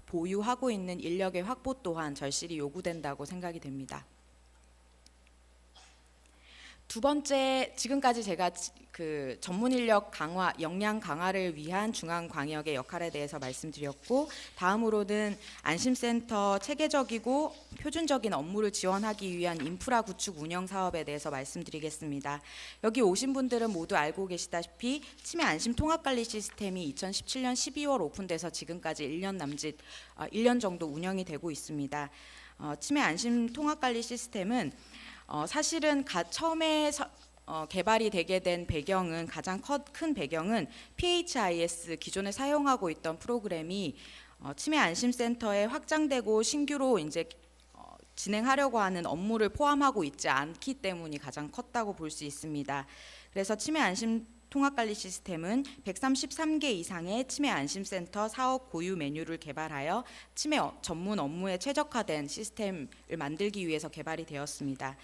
보유하고 있는 인력의 확보 또한 절실히 요구된다고 생각이 됩니다. 두 번째, 지금까지 제가 그 전문 인력 강화, 역량 강화를 위한 중앙 광역의 역할에 대해서 말씀드렸고 다음으로는 안심센터 체계적이고 표준적인 업무를 지원하기 위한 인프라 구축 운영 사업에 대해서 말씀드리겠습니다. 여기 오신 분들은 모두 알고 계시다시피 치매 안심 통합관리 시스템이 2017년 12월 오픈돼서 지금까지 1년 정도 운영이 되고 있습니다. 치매 안심 통합관리 시스템은 사실은 처음에 개발이 되게 된 배경은 가장 큰 배경은 PHIS 기존에 사용하고 있던 프로그램이 치매 안심센터에 확장되고 신규로 이제 진행하려고 하는 업무를 포함하고 있지 않기 때문이 가장 컸다고 볼 수 있습니다. 그래서 치매 안심 통합관리 시스템은 133개 이상의 치매 안심센터 사업 고유 메뉴를 개발하여 치매 전문 업무에 최적화된 시스템을 만들기 위해서 개발이 되었습니다.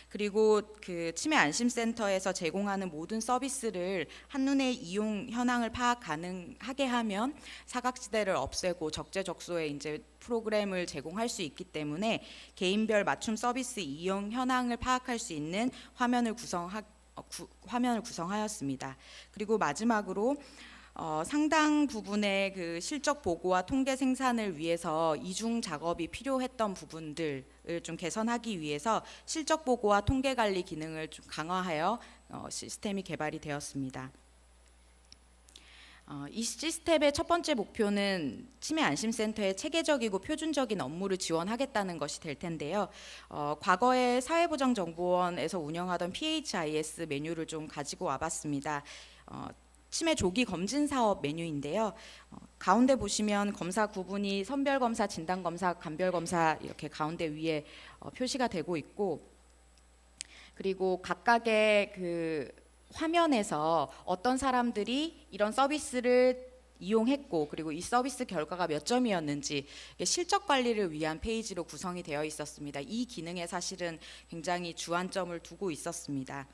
그리고 그 치매 안심센터에서 제공하는 모든 서비스를 한눈에 이용 현황을 파악 가능하게 하면 사각지대를 없애고 적재적소에 이제 프로그램을 제공할 수 있기 때문에 개인별 맞춤 서비스 이용 현황을 파악할 수 있는 화면을 구성하였습니다. 그리고 마지막으로 상당 부분의 그 실적 보고와 통계 생산을 위해서 이중 작업이 필요했던 부분들을 좀 개선하기 위해서 실적 보고와 통계 관리 기능을 좀 강화하여 시스템이 개발이 되었습니다. 이 시스템의 첫 번째 목표는 치매 안심센터의 체계적이고 표준적인 업무를 지원하겠다는 것이 될 텐데요. 과거에 사회보장정보원에서 운영하던 PHIS 메뉴를 좀 가지고 와봤습니다. 치매 조기 검진 사업 메뉴인데요. 가운데 보시면 검사 구분이 선별검사, 진단검사, 간별검사 이렇게 가운데 위에 표시가 되고 있고, 그리고 각각의 그 화면에서 어떤 사람들이 이런 서비스를 이용했고, 그리고 이 서비스 결과가 몇 점이었는지 실적 관리를 위한 페이지로 구성이 되어 있었습니다. 이 기능에 사실은 굉장히 주안점을 두고 있었습니다.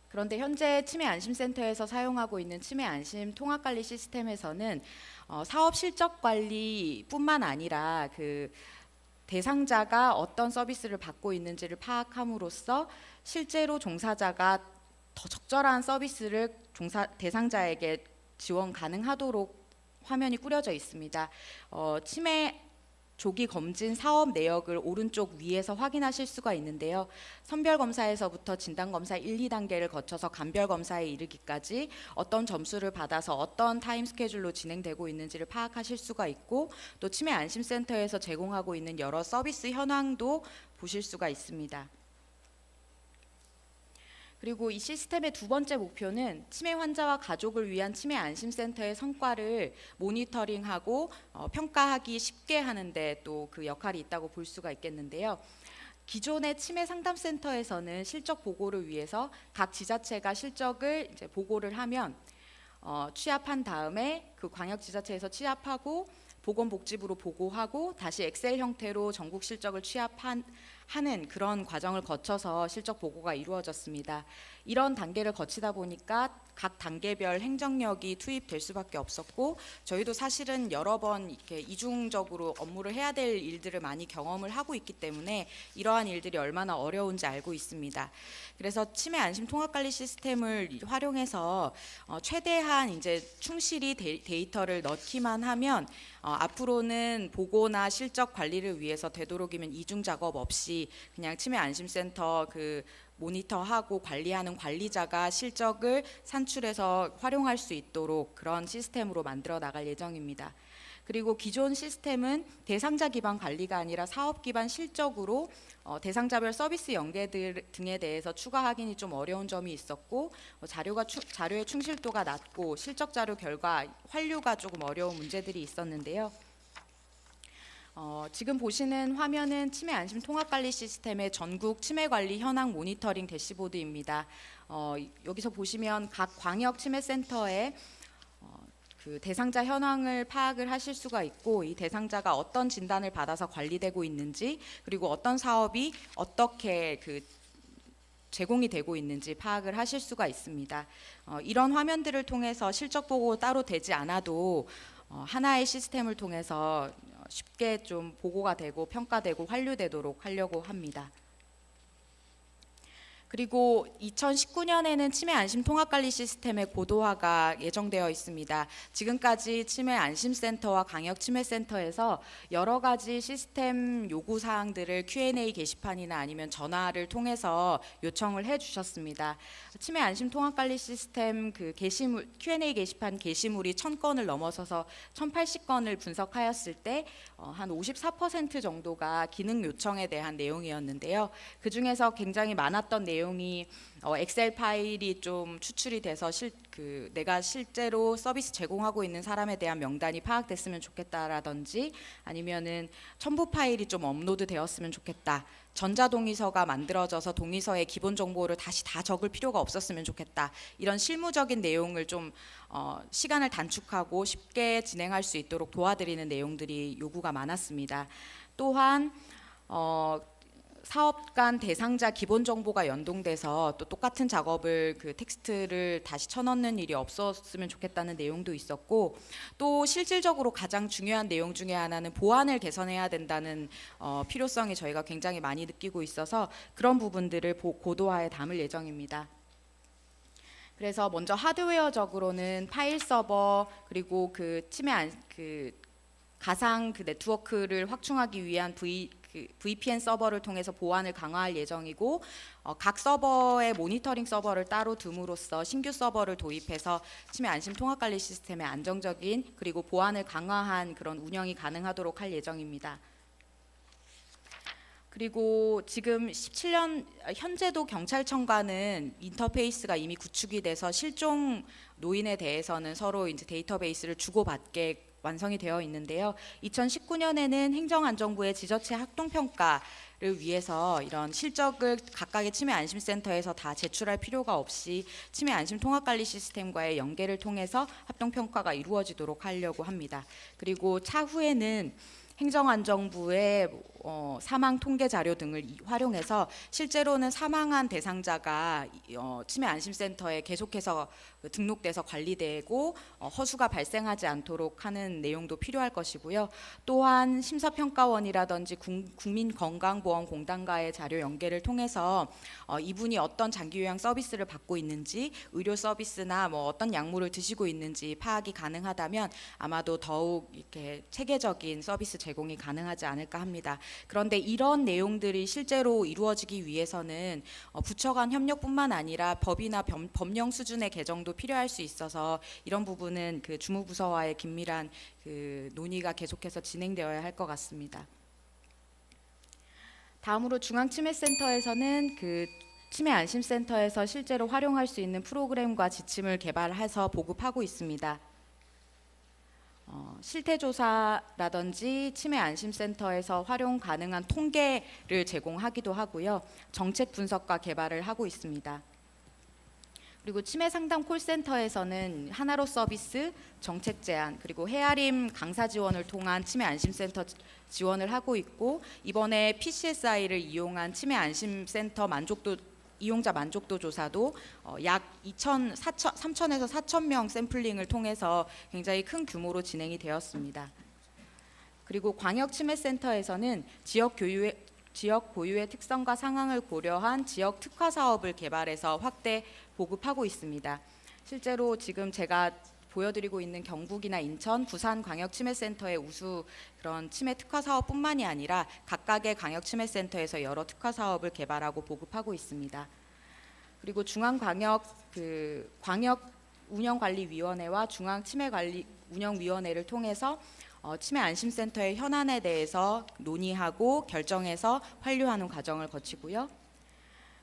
그런데 현재 치매 안심센터에서 사용하고 있는 치매 안심 통합관리 시스템에서는 사업 실적 관리뿐만 아니라 그 대상자가 어떤 서비스를 받고 있는지를 파악함으로써 실제로 종사자가 더 적절한 서비스를 대상자에게 지원 가능하도록 화면이 꾸려져 있습니다. 치매 조기 검진 사업 내역을 오른쪽 위에서 확인하실 수가 있는데요. 선별검사에서부터 진단검사 1, 2단계를 거쳐서 간별검사에 이르기까지 어떤 점수를 받아서 어떤 타임 스케줄로 진행되고 있는지를 파악하실 수가 있고, 또 치매 안심센터에서 제공하고 있는 여러 서비스 현황도 보실 수가 있습니다. 그리고 이 시스템의 두 번째 목표는 치매 환자와 가족을 위한 치매 안심센터의 성과를 모니터링하고 평가하기 쉽게 하는데 또 그 역할이 있다고 볼 수가 있겠는데요. 기존의 치매 상담센터에서는 실적 보고를 위해서 각 지자체가 실적을 이제 보고를 하면 취합한 다음에 그 광역지자체에서 취합하고 보건복지부로 보고하고 다시 엑셀 형태로 전국 실적을 하는 그런 과정을 거쳐서 실적 보고가 이루어졌습니다. 이런 단계를 거치다 보니까 각 단계별 행정력이 투입될 수밖에 없었고, 저희도 사실은 여러 번 이렇게 이중적으로 업무를 해야 될 일들을 많이 경험을 하고 있기 때문에 이러한 일들이 얼마나 어려운지 알고 있습니다. 그래서 치매 안심 통합관리 시스템을 활용해서 최대한 이제 충실히 데이터를 넣기만 하면 앞으로는 보고나 실적 관리를 위해서 되도록이면 이중 작업 없이 그냥 치매 안심센터 그 모니터하고 관리하는 관리자가 실적을 산출해서 활용할 수 있도록 그런 시스템으로 만들어 나갈 예정입니다. 그리고 기존 시스템은 대상자 기반 관리가 아니라 사업 기반 실적으로 대상자별 서비스 연계 등에 대해서 추가 확인이 좀 어려운 점이 있었고, 자료의 충실도가 낮고 실적 자료 결과 환류가 조금 어려운 문제들이 있었는데요. 지금 보시는 화면은 치매 안심 통합관리 시스템의 전국 치매 관리 현황 모니터링 대시보드입니다. 여기서 보시면 각 광역 치매센터에 그 대상자 현황을 파악을 하실 수가 있고, 이 대상자가 어떤 진단을 받아서 관리되고 있는지, 그리고 어떤 사업이 어떻게 그 제공이 되고 있는지 파악을 하실 수가 있습니다. 이런 화면들을 통해서 실적 보고 따로 되지 않아도 하나의 시스템을 통해서 쉽게 좀 보고가 되고 평가되고 환류되도록 하려고 합니다. 그리고 2019년에는 치매 안심 통합관리 시스템의 고도화가 예정되어 있습니다. 지금까지 치매 안심센터와 광역 치매센터에서 여러 가지 시스템 요구 사항들을 Q&A 게시판이나 아니면 전화를 통해서 요청을 해주셨습니다. 치매 안심 통합관리 시스템 그 게시물 Q&A 게시판 게시물이 1000건을 넘어서서 1080건을 분석하였을 때 한 54% 정도가 기능 요청에 대한 내용이었는데요. 그 중에서 굉장히 많았던 내용이 엑셀 파일이 좀 추출이 돼서 내가 실제로 서비스 제공하고 있는 사람에 대한 명단이 파악됐으면 좋겠다라든지, 아니면은 첨부 파일이 좀 업로드 되었으면 좋겠다, 전자동의서가 만들어져서 동의서의 기본 정보를 다시 다 적을 필요가 없었으면 좋겠다, 이런 실무적인 내용을 좀 시간을 단축하고 쉽게 진행할 수 있도록 도와드리는 내용들이 요구가 많았습니다. 또한 사업 간 대상자 기본 정보가 연동돼서 또 똑같은 작업을 그 텍스트를 다시 쳐넣는 일이 없었으면 좋겠다는 내용도 있었고, 또 실질적으로 가장 중요한 내용 중에 하나는 보안을 개선해야 된다는 필요성이 저희가 굉장히 많이 느끼고 있어서 그런 부분들을 고도화에 담을 예정입니다. 그래서 먼저 하드웨어적으로는 파일 서버, 그리고 그 가상 그 네트워크를 확충하기 위한 그 VPN 서버를 통해서 보안을 강화할 예정이고 각 서버의 모니터링 서버를 따로 둠으로써 신규 서버를 도입해서 치매 안심 통합 관리 시스템의 안정적인 그리고 보안을 강화한 그런 운영이 가능하도록 할 예정입니다. 그리고 지금 17년 현재도 경찰청과는 인터페이스가 이미 구축이 돼서 실종 노인에 대해서는 서로 이제 데이터베이스를 주고받게 완성이 되어 있는데요. 2019년에는 행정안전부의 지자체 합동평가를 위해서 이런 실적을 각각의 치매 안심센터에서 다 제출할 필요가 없이 치매 안심 통합관리 시스템과의 연계를 통해서 합동평가가 이루어지도록 하려고 합니다. 그리고 차후에는 행정안전부의 사망 통계 자료 등을 활용해서 실제로는 사망한 대상자가 치매 안심센터에 계속해서 등록돼서 관리되고 허수가 발생하지 않도록 하는 내용도 필요할 것이고요. 또한 심사평가원이라든지 국민건강보험공단과의 자료 연계를 통해서 이분이 어떤 장기요양 서비스를 받고 있는지, 의료 서비스나 뭐 어떤 약물을 드시고 있는지 파악이 가능하다면 아마도 더욱 이렇게 체계적인 서비스 제공이 가능하지 않을까 합니다. 그런데 이런 내용들이 실제로 이루어지기 위해서는 부처 간 협력뿐만 아니라 법이나 법령 수준의 개정도 필요할 수 있어서 이런 부분은 그 주무부서와의 긴밀한 그 논의가 계속해서 진행되어야 할 것 같습니다. 다음으로 중앙치매센터에서는 그 치매 안심센터에서 실제로 활용할 수 있는 프로그램과 지침을 개발해서 보급하고 있습니다. 실태조사라든지 치매 안심센터에서 활용 가능한 통계를 제공하기도 하고요. 정책 분석과 개발을 하고 있습니다. 그리고 치매 상담 콜센터에서는 하나로 서비스, 정책 제안, 그리고 헤아림 강사 지원을 통한 치매 안심센터 지원을 하고 있고, 이번에 PCSI를 이용한 치매 안심센터 이용자 만족도 조사도 약 3,000에서 4,000명 샘플링을 통해서 굉장히 큰 규모로 진행이 되었습니다. 그리고 광역치매센터에서는 지역 고유의 특성과 상황을 고려한 지역 특화 사업을 개발해서 확대 보급하고 있습니다. 실제로 지금 제가 보여드리고 있는 경북이나 인천, 부산 광역치매센터의 우수 그런 치매 특화 사업뿐만이 아니라 각각의 광역치매센터에서 여러 특화 사업을 개발하고 보급하고 있습니다. 그리고 중앙광역 운영관리위원회와 중앙치매운영위원회를 통해서 치매 안심센터의 현안에 대해서 논의하고 결정해서 환류하는 과정을 거치고요.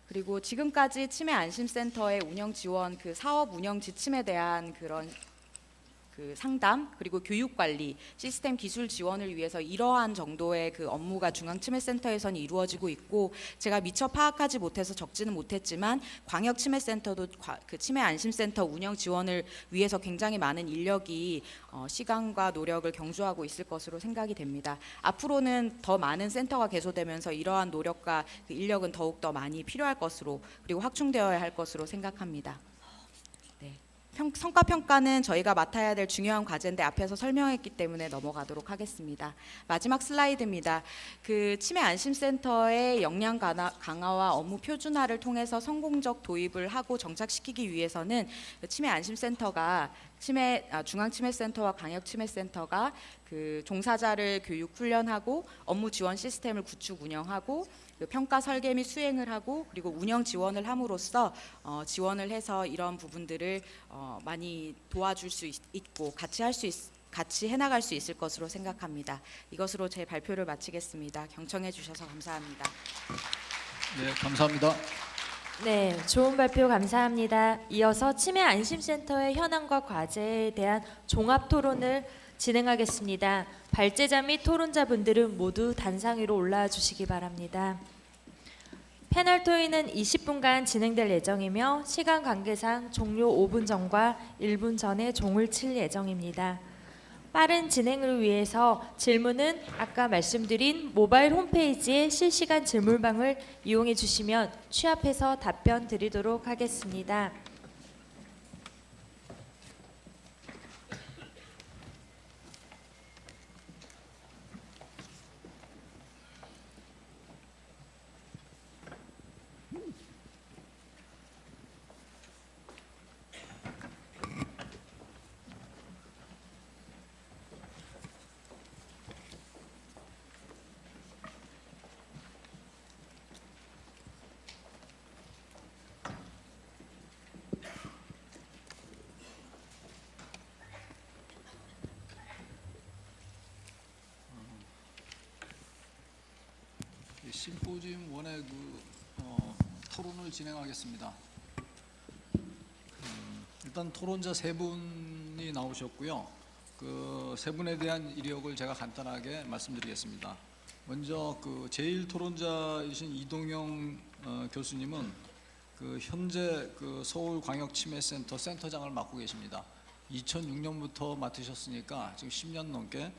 그리고 지금까지 치매 안심센터의 운영 지원, 그 사업 운영 지침에 대한 그런 그 상담 그리고 교육 관리 시스템 기술 지원을 위해서 이러한 정도의 그 업무가 중앙치매센터에서는 이루어지고 있고, 제가 미처 파악하지 못해서 적지는 못했지만 광역치매센터도 그 치매 안심센터 운영 지원을 위해서 굉장히 많은 인력이 시간과 노력을 경주하고 있을 것으로 생각이 됩니다. 앞으로는 더 많은 센터가 개소되면서 이러한 노력과 그 인력은 더욱 더 많이 필요할 것으로, 그리고 확충되어야 할 것으로 생각합니다. 성과평가는 저희가 맡아야 될 중요한 과제인데 앞에서 설명했기 때문에 넘어가도록 하겠습니다. 마지막 슬라이드입니다. 그 치매 안심센터의 역량 강화와 업무 표준화를 통해서 성공적 도입을 하고 정착시키기 위해서는 치매 안심센터가 중앙치매센터와 광역치매센터가 그 종사자를 교육 훈련하고 업무 지원 시스템을 구축 운영하고 그 평가 설계 및 수행을 하고 그리고 운영 지원을 함으로써 지원을 해서 이런 부분들을 많이 도와줄 수 있고 같이 해나갈 수 있을 것으로 생각합니다. 이것으로 제 발표를 마치겠습니다. 경청해 주셔서 감사합니다. 네, 감사합니다. 네, 좋은 발표 감사합니다. 이어서 치매 안심센터의 현황과 과제에 대한 종합 토론을 진행하겠습니다. 발제자 및 토론자분들은 모두 단상 위로 올라와 주시기 바랍니다. 패널 토의는 20분간 진행될 예정이며 시간 관계상 종료 5분 전과 1분 전에 종을 칠 예정입니다. 빠른 진행을 위해서 질문은 아까 말씀드린 모바일 홈페이지의 실시간 질문방을 이용해 주시면 취합해서 답변 드리도록 하겠습니다. 심포지움 원의 토론을 진행하겠습니다. 일단 토론자 세 분이 나오셨고요. 그 세 분에 대한 이력을 제가 간단하게 말씀드리겠습니다. 먼저 그 제1 토론자이신 이동영 교수님은 그 현재 그 서울광역치매센터 센터장을 맡고 계십니다. 2006년부터 맡으셨으니까 지금 10년 넘게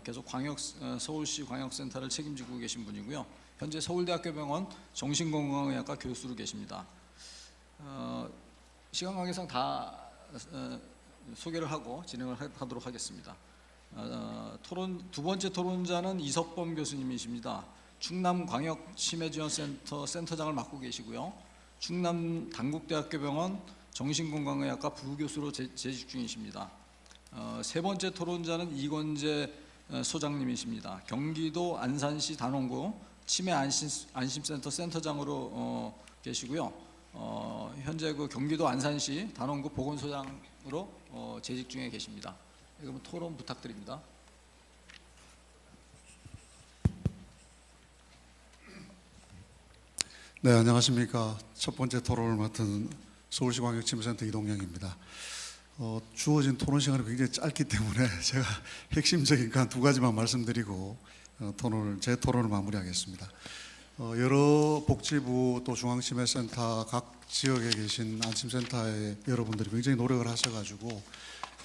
계속 서울시 광역센터를 책임지고 계신 분이고요. 현재 서울대학교병원 정신건강의학과 교수로 계십니다. 시간 관계상 다 소개를 하고 진행을 하도록 하겠습니다. 두 번째 토론자는 이석범 교수님이십니다. 충남광역치매지원센터 센터장을 맡고 계시고요. 충남 단국대학교병원 정신건강의학과 부교수로 재직 중이십니다. 세 번째 토론자는 이건재 소장님이십니다. 경기도 안산시 단원구 치매 안심센터 센터장으로 계시고요. 현재 그 경기도 안산시 단원구 보건소장으로 재직 중에 계십니다. 그럼 토론 부탁드립니다. 네, 안녕하십니까. 첫 번째 토론을 맡은 서울시광역치매센터 이동영입니다. 주어진 토론 시간이 굉장히 짧기 때문에 제가 핵심적인 그 한 두 가지만 말씀드리고 제 토론을 마무리하겠습니다. 여러 복지부 또 중앙치매센터 각 지역에 계신 안심센터의 여러분들이 굉장히 노력을 하셔가지고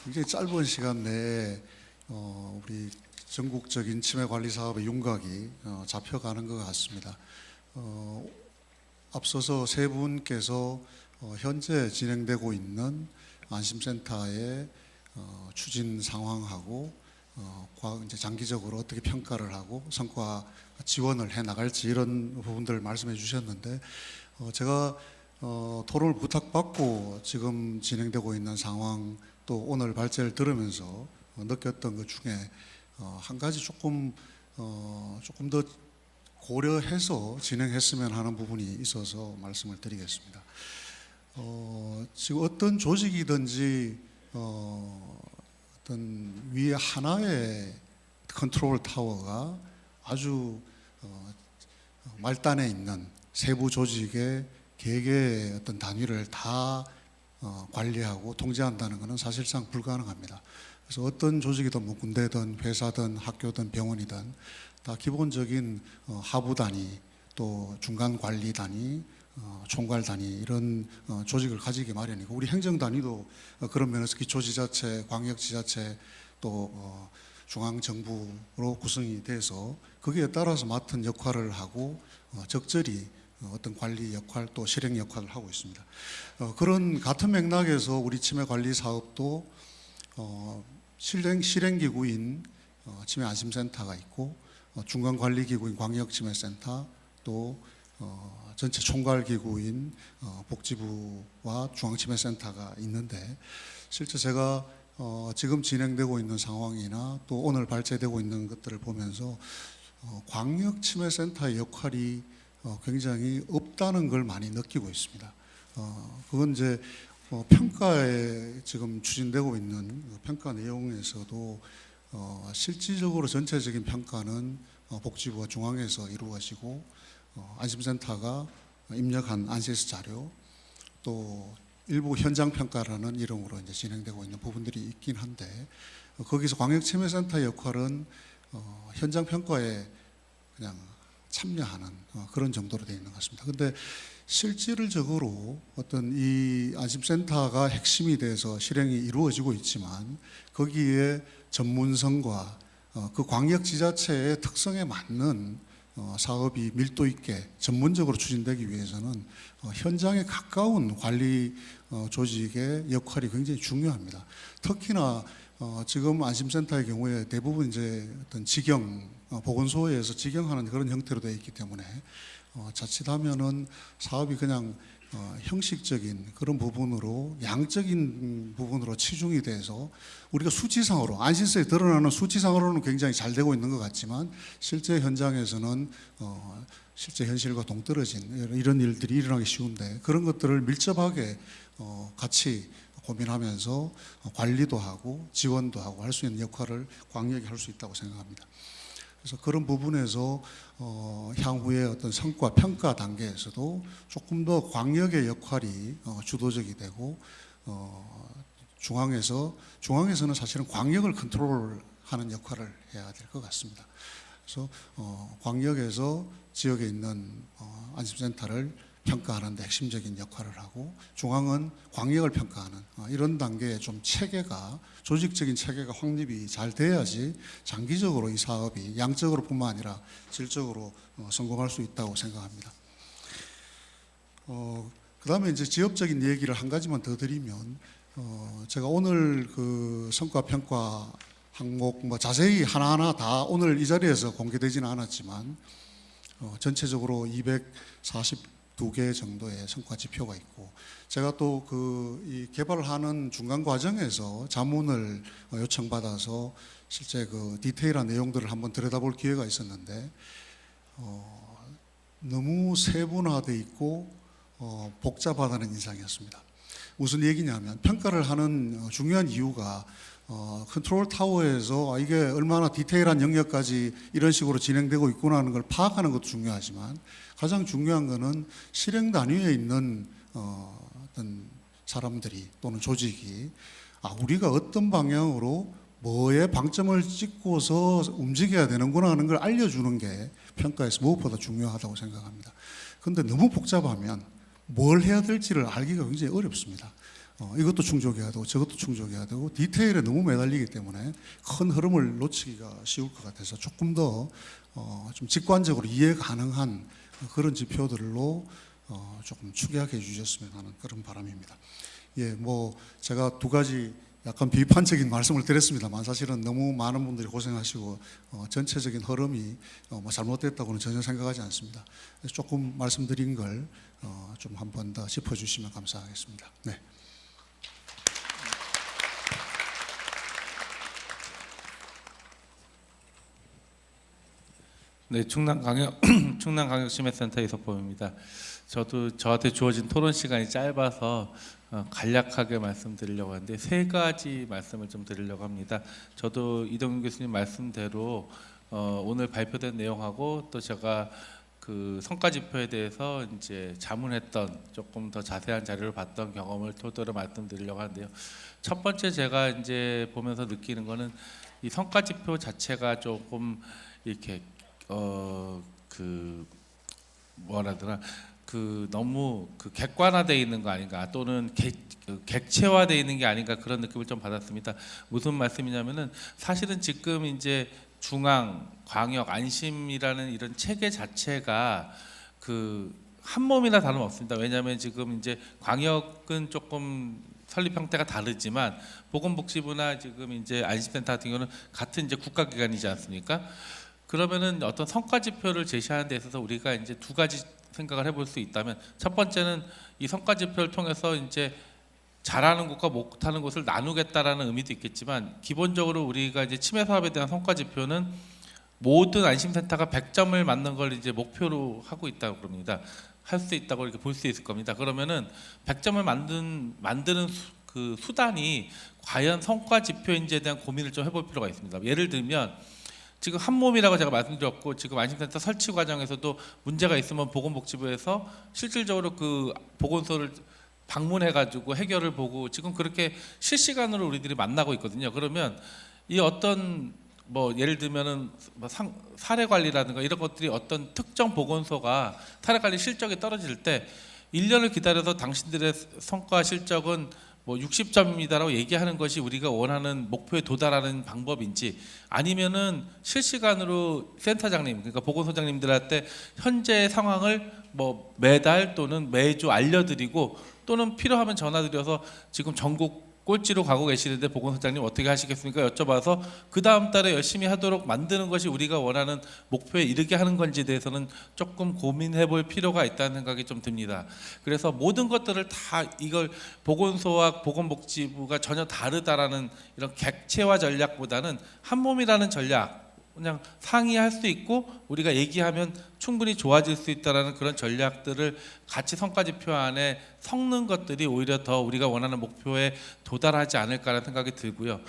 굉장히 짧은 시간 내에 우리 전국적인 치매 관리 사업의 윤곽이 잡혀가는 것 같습니다. 앞서서 세 분께서 현재 진행되고 있는 안심센터의 추진 상황하고 이제 장기적으로 어떻게 평가를 하고 성과 지원을 해 나갈지 이런 부분들을 말씀해 주셨는데 제가 토론을 부탁받고 지금 진행되고 있는 상황 또 오늘 발제를 들으면서 느꼈던 것 중에 한 가지 조금 더 고려해서 진행했으면 하는 부분이 있어서 말씀을 드리겠습니다. 지금 어떤 조직이든지 어떤 위에 하나의 컨트롤 타워가 아주 말단에 있는 세부 조직의 개개의 어떤 단위를 다 관리하고 통제한다는 것은 사실상 불가능합니다. 그래서 어떤 조직이든 뭐 군대든 회사든 학교든 병원이든 다 기본적인 하부 단위 또 중간 관리 단위 총괄 단위 이런 조직을 가지기 마련이고 우리 행정 단위도 그런 면에서 기초지자체, 광역지자체 또 중앙정부로 구성이 돼서 거기에 따라서 맡은 역할을 하고 적절히 어떤 관리 역할 또 실행 역할을 하고 있습니다. 그런 같은 맥락에서 우리 치매 관리 사업도 실행기구인 치매 안심센터가 있고 중간관리기구인 광역치매센터 또 전체 총괄기구인 복지부와 중앙치매센터가 있는데 실제 제가 지금 진행되고 있는 상황이나 또 오늘 발제되고 있는 것들을 보면서 광역치매센터의 역할이 굉장히 없다는 걸 많이 느끼고 있습니다. 그건 이제 평가에 지금 추진되고 있는 평가 내용에서도 실질적으로 전체적인 평가는 복지부와 중앙에서 이루어지고 안심센터가 입력한 안세스 자료 또 일부 현장 평가라는 이름으로 이제 진행되고 있는 부분들이 있긴 한데 거기서 광역치매센터의 역할은 현장 평가에 그냥 참여하는 그런 정도로 되어 있는 것 같습니다. 그런데 실질적으로 어떤 이 안심센터가 핵심이 돼서 실행이 이루어지고 있지만 거기에 전문성과 그 광역지자체의 특성에 맞는 사업이 밀도 있게 전문적으로 추진되기 위해서는 현장에 가까운 관리 조직의 역할이 굉장히 중요합니다. 특히나 지금 안심센터의 경우에 대부분 이제 어떤 직영 보건소에서 직영하는 그런 형태로 되어 있기 때문에 자칫하면은 사업이 그냥 형식적인 그런 부분으로 양적인 부분으로 치중이 돼서 우리가 수치상으로 안심세에 드러나는 수치상으로는 굉장히 잘 되고 있는 것 같지만 실제 현장에서는 실제 현실과 동떨어진 이런 일들이 일어나기 쉬운데 그런 것들을 밀접하게 같이 고민하면서 관리도 하고 지원도 하고 할 수 있는 역할을 광역이 할 수 있다고 생각합니다. 그래서 그런 부분에서 향후의 어떤 성과 평가 단계에서도 조금 더 광역의 역할이 주도적이 되고 중앙에서는 사실은 광역을 컨트롤하는 역할을 해야 될 것 같습니다. 그래서 광역에서 지역에 있는 안심센터를 평가하는 데 핵심적인 역할을 하고 중앙은 광역을 평가하는 이런 단계의 좀 체계가 조직적인 체계가 확립이 잘 돼야지 장기적으로 이 사업이 양적으로뿐만 아니라 질적으로 성공할 수 있다고 생각합니다. 그다음에 이제 지역적인 얘기를 한 가지만 더 드리면 제가 오늘 그 성과 평가 항목 뭐 자세히 하나하나 다 오늘 이 자리에서 공개되지는 않았지만 전체적으로 242개 정도의 성과 지표가 있고 제가 또 이 개발을 하는 중간 과정에서 자문을 요청받아서 실제 그 디테일한 내용들을 한번 들여다볼 기회가 있었는데 너무 세분화돼 있고 복잡하다는 인상이었습니다. 무슨 얘기냐면 평가를 하는 중요한 이유가 컨트롤 타워에서 이게 얼마나 디테일한 영역까지 이런 식으로 진행되고 있구나 하는 걸 파악하는 것도 중요하지만 가장 중요한 것은 실행 단위에 있는 어떤 사람들이 또는 조직이 우리가 어떤 방향으로 뭐에 방점을 찍고서 움직여야 되는구나 하는 걸 알려주는 게 평가에서 무엇보다 중요하다고 생각합니다. 그런데 너무 복잡하면 뭘 해야 될지를 알기가 굉장히 어렵습니다. 이것도 충족해야 되고 저것도 충족해야 되고 디테일에 너무 매달리기 때문에 큰 흐름을 놓치기가 쉬울 것 같아서 조금 더 좀 직관적으로 이해 가능한 그런 지표들로 조금 축약해 주셨으면 하는 그런 바람입니다. 예, 뭐 제가 두 가지 약간 비판적인 말씀을 드렸습니다만 사실은 너무 많은 분들이 고생하시고 전체적인 흐름이 뭐 잘못됐다고는 전혀 생각하지 않습니다. 그래서 조금 말씀드린 걸 좀 한 번 더 짚어주시면 감사하겠습니다. 네. 네, 충남광역심해센터 이석범입니다. 저도 저한테 주어진 토론 시간이 짧아서 간략하게 말씀드리려고 하는데 세 가지 말씀을 좀 드리려고 합니다. 저도 이동윤 교수님 말씀대로 오늘 발표된 내용하고 또 제가 그 성과 지표에 대해서 이제 자문했던 조금 더 자세한 자료를 봤던 경험을 토대로 말씀드리려고 하는데요. 첫 번째 제가 이제 보면서 느끼는 거는 이 성과 지표 자체가 조금 이렇게 너무 객관화되어 있는 거 아닌가 또는 객체화되어 있는 게 아닌가 그런 느낌을 좀 받았습니다. 무슨 말씀이냐면은 사실은 지금 이제 중앙, 광역, 안심이라는 이런 체계 자체가 한 몸이나 다름없습니다. 왜냐하면 지금 이제 광역은 조금 설립 형태가 다르지만 보건복지부나 지금 이제 안심센터 같은 경우는 같은 이제 국가기관이지 않습니까? 그러면은 어떤 성과 지표를 제시하는 데 있어서 우리가 이제 두 가지 생각을 해볼 수 있다면 첫 번째는 이 성과 지표를 통해서 이제 잘하는 곳과 못하는 곳을 나누겠다라는 의미도 있겠지만 기본적으로 우리가 이제 치매 사업에 대한 성과 지표는 모든 안심센터가 100점을 맞는 걸 이제 목표로 하고 있다고 그럽니다. 할 수 있다고 이렇게 볼 수 있을 겁니다. 그러면은 100점을 만드는 그 수단이 과연 성과 지표인지에 대한 고민을 좀 해볼 필요가 있습니다. 예를 들면 지금 한 몸이라고 제가 말씀드렸고 지금 안심센터 설치 과정에서도 문제가 있으면 보건복지부에서 실질적으로 그 보건소를 방문해가지고 해결을 보고 지금 그렇게 실시간으로 우리들이 만나고 있거든요. 그러면 이 어떤 뭐 예를 들면은 사례 관리라든가 이런 것들이 어떤 특정 보건소가 사례 관리 실적이 떨어질 때 1년을 기다려서 당신들의 성과 실적은 뭐 60점입니다라고 얘기하는 것이 우리가 원하는 목표에 도달하는 방법인지 아니면은 실시간으로 센터장님 그러니까 보건소장님들한테 현재 상황을 뭐 매달 또는 매주 알려드리고 또는 필요하면 전화드려서 지금 전국 꼴찌로 가고 계시는데 보건소장님 어떻게 하시겠습니까? 여쭤봐서 그 다음 달에 열심히 하도록 만드는 것이 우리가 원하는 목표에 이르게 하는 건지에 대해서는 조금 고민해 볼 필요가 있다는 생각이 좀 듭니다. 그래서 모든 것들을 다 이걸 보건소와 보건복지부가 전혀 다르다라는 이런 객체화 전략보다는 한 몸이라는 전략 그냥 상의할 수 있고 우리가 얘기하면 충분히 좋아질 수 있다라는 그런 전략들을 같이 성과지표 안에 섞는 것들이 오히려 더 우리가 원하는 목표에 도달하지 않을까라는 생각이 들고요.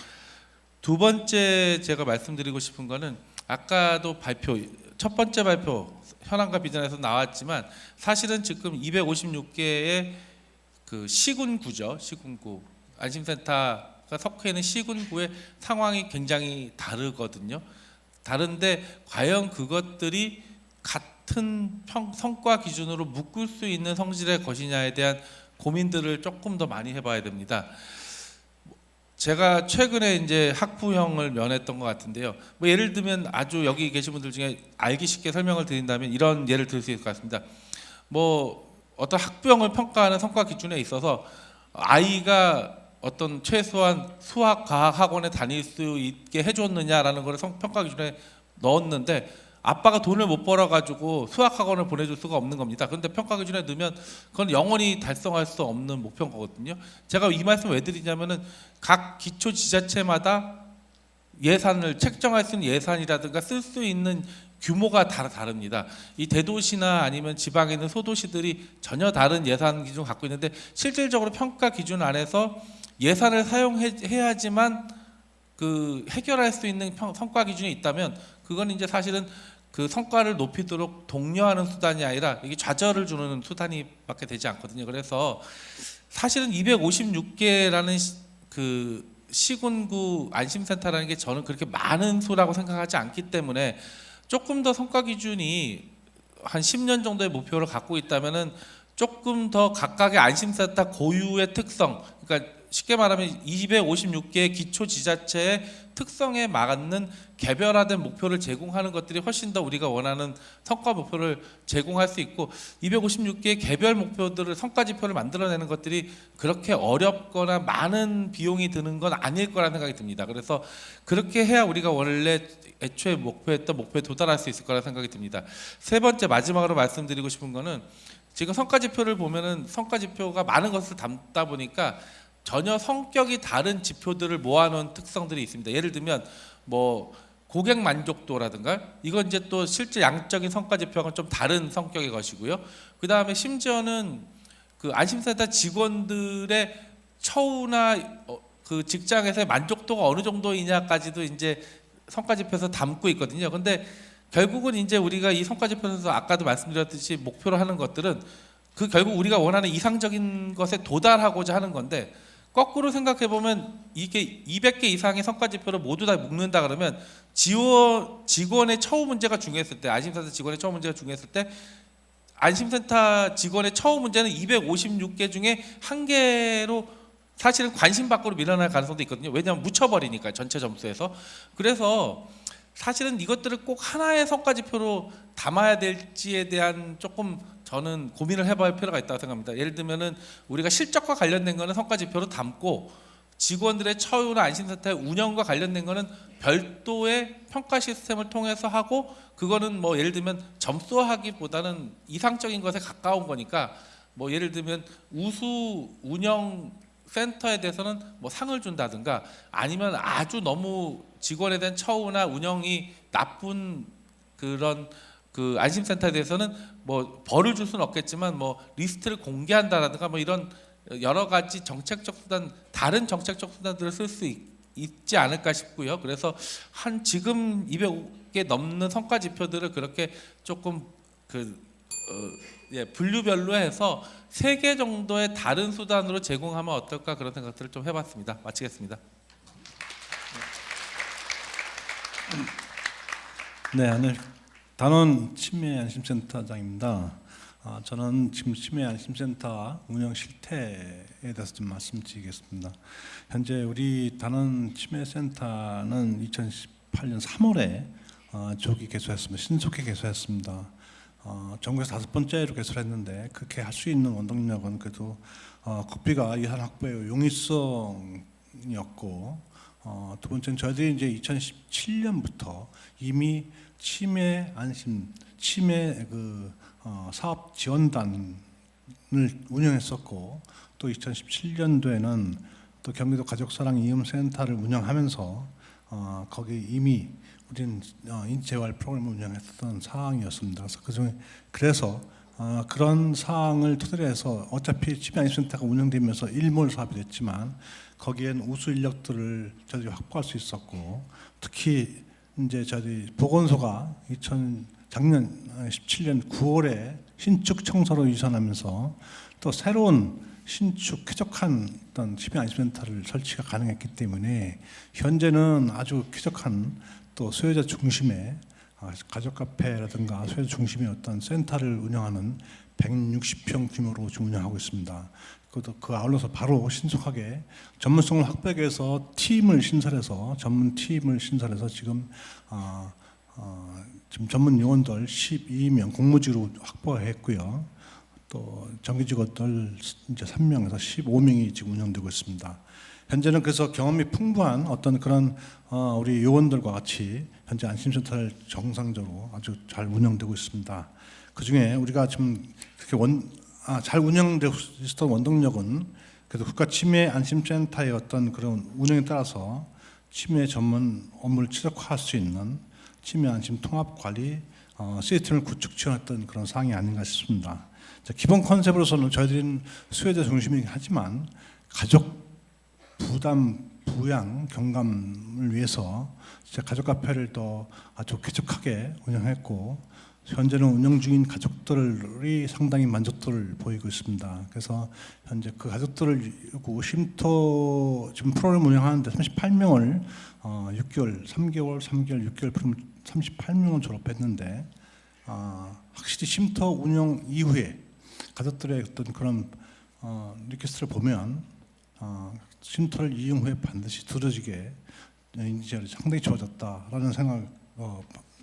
두 번째 제가 말씀드리고 싶은 거는 아까도 첫 번째 발표 현황과 비전에서 나왔지만 사실은 지금 256개의 그 시군구죠. 시군구 안심센터가 속해 있는 시군구의 상황이 굉장히 다르거든요. 다른데 과연 그것들이 같은 성과 기준으로 묶을 수 있는 성질의 것이냐에 대한 고민들을 조금 더 많이 해봐야 됩니다. 제가 최근에 이제 학부형을 면했던 것 같은데요. 뭐 예를 들면 아주 여기 계신 분들 중에 알기 쉽게 설명을 드린다면 이런 예를 들 수 있을 것 같습니다. 뭐 어떤 학부형을 평가하는 성과 기준에 있어서 아이가 어떤 최소한 수학, 과학 학원에 다닐 수 있게 해줬느냐라는 걸 평가 기준에 넣었는데 아빠가 돈을 못 벌어가지고 수학 학원을 보내줄 수가 없는 겁니다. 그런데 평가 기준에 넣으면 그건 영원히 달성할 수 없는 목표인 거거든요. 제가 이 말씀 왜 드리냐면은 각 기초 지자체마다 예산을 책정할 수 있는 예산이라든가 쓸 수 있는 규모가 다릅니다. 이 대도시나 아니면 지방에 있는 소도시들이 전혀 다른 예산 기준을 갖고 있는데 실질적으로 평가 기준 안에서 예산을 사용해야지만 그 해결할 수 있는 성과 기준이 있다면 그건 이제 사실은 그 성과를 높이도록 독려하는 수단이 아니라 이게 좌절을 주는 수단이밖에 되지 않거든요. 그래서 사실은 256개라는 그 시군구 안심센터라는 게 저는 그렇게 많은 수라고 생각하지 않기 때문에 조금 더 성과 기준이 한 10년 정도의 목표를 갖고 있다면은 조금 더 각각의 안심센터 고유의 특성, 그러니까 쉽게 말하면 256개의 기초 지자체의 특성에 맞는 개별화된 목표를 제공하는 것들이 훨씬 더 우리가 원하는 성과 목표를 제공할 수 있고 256개의 개별 목표들을 성과 지표를 만들어내는 것들이 그렇게 어렵거나 많은 비용이 드는 건 아닐 거라는 생각이 듭니다. 그래서 그렇게 해야 우리가 원래 애초에 목표했던 목표에 도달할 수 있을 거라는 생각이 듭니다. 세 번째 마지막으로 말씀드리고 싶은 거는 지금 성과 지표를 보면은 성과 지표가 많은 것을 담다 보니까 전혀 성격이 다른 지표들을 모아놓은 특성들이 있습니다. 예를 들면 뭐 고객 만족도라든가 이건 이제 또 실제 양적인 성과 지표하고는 좀 다른 성격의 것이고요. 그 다음에 심지어는 그 안심센터 직원들의 처우나 그 직장에서의 만족도가 어느 정도이냐까지도 이제 성과 지표에서 담고 있거든요. 근데 결국은 이제 우리가 이 성과 지표에서 아까도 말씀드렸듯이 목표로 하는 것들은 그 결국 우리가 원하는 이상적인 것에 도달하고자 하는 건데 거꾸로 생각해 보면 이게 200개 이상의 성과 지표를 모두 다 묶는다 그러면 직원의 처우 문제가 중요했을 때 안심센터 직원의 처우 문제가 중요했을 때 안심센터 직원의 처우 문제는 256개 중에 한 개로 사실은 관심 밖으로 밀어날 가능성도 있거든요. 왜냐하면 묻혀버리니까 전체 점수에서. 그래서 사실은 이것들을 꼭 하나의 성과 지표로 담아야 될지에 대한 조금 저는 고민을 해봐야 필요가 있다고 생각합니다. 예를 들면은 우리가 실적과 관련된 거는 성과 지표로 담고 직원들의 처우나 안심센터의 운영과 관련된 거는 별도의 평가 시스템을 통해서 하고 그거는 뭐 예를 들면 점수하기보다는 이상적인 것에 가까운 거니까 뭐 예를 들면 우수 운영 센터에 대해서는 뭐 상을 준다든가 아니면 아주 너무 직원에 대한 처우나 운영이 나쁜 그런 그 안심센터에 대해서는 뭐 벌을 줄 수는 없겠지만 뭐 리스트를 공개한다라든가 뭐 이런 여러 가지 정책적 수단 다른 정책적 수단들을 쓸 수 있지 않을까 싶고요. 그래서 한 지금 200개 넘는 성과 지표들을 그렇게 조금 분류별로 해서 3개 정도의 다른 수단으로 제공하면 어떨까 그런 생각들을 좀 해봤습니다. 마치겠습니다. 네, 오늘 단원 치매 안심센터장입니다. 저는 지금 치매 안심센터 운영 실태에 대해서 좀 말씀드리겠습니다. 현재 우리 단원 치매센터는 2018년 3월에 조기 개소했습니다. 신속히 개소했습니다. 전국에서 5번째로 개설했는데 그렇게 할 수 있는 원동력은 그래도 국비가 예산 확보의 용이성이었고 두 번째는 저희들이 이제 2017년부터 이미 치매 안심 치매 사업 지원단을 운영했었고 또 2017년도에는 또 경기도 가족사랑 이음센터를 운영하면서 거기 이미 우리는 인재활 프로그램을 운영했던 상황이었습니다. 그래서 그런 사항을 토대로 해서 어차피 치매 안심센터가 운영되면서 일몰 사업이 됐지만 거기엔 우수 인력들을 저희들이 확보할 수 있었고 특히 이제 저희 보건소가 작년 17년 9월에 신축 청사로 이전하면서 또 새로운 신축 쾌적한 어떤 치매 안심센터를 설치가 가능했기 때문에 현재는 아주 쾌적한 또 수요자 중심의 가족 카페라든가 수요자 중심의 어떤 센터를 운영하는 160평 규모로 지금 운영하고 있습니다. 그것도 그 아울러서 바로 신속하게 전문성을 확보하기 위해서 전문 팀을 신설해서 지금 지금 전문 요원들 12명 공무직으로 확보했고요. 또 정규 직원들 이제 3명에서 15명이 지금 운영되고 있습니다. 현재는 그래서 경험이 풍부한 어떤 그런 우리 요원들과 같이 현재 안심센터를 정상적으로 아주 잘 운영되고 있습니다. 그 중에 우리가 지금 그렇게 잘 운영되고 있었던 원동력은 그래도 국가 치매 안심센터의 어떤 그런 운영에 따라서 치매 전문 업무를 최적화할 수 있는 치매 안심 통합 관리 시스템을 구축 지원했던 그런 사항이 아닌가 싶습니다. 기본 컨셉으로서는 저희들은 수요자 중심이긴 하지만 가족 부담, 부양, 경감을 위해서 가족 카페를 더 아주 쾌적하게 운영했고 현재는 운영 중인 가족들이 상당히 만족도를 보이고 있습니다. 그래서 현재 그 가족들을 쉼터 지금 프로그램 운영하는데 38명을 6개월, 3개월, 6개월 프로그램 38명을 졸업했는데 확실히 쉼터 운영 이후에 가족들의 어떤 그런 리퀘스트를 보면 쉼터를 이용 후에 반드시 두드러지게 인지력이 상당히 좋아졌다라는 생각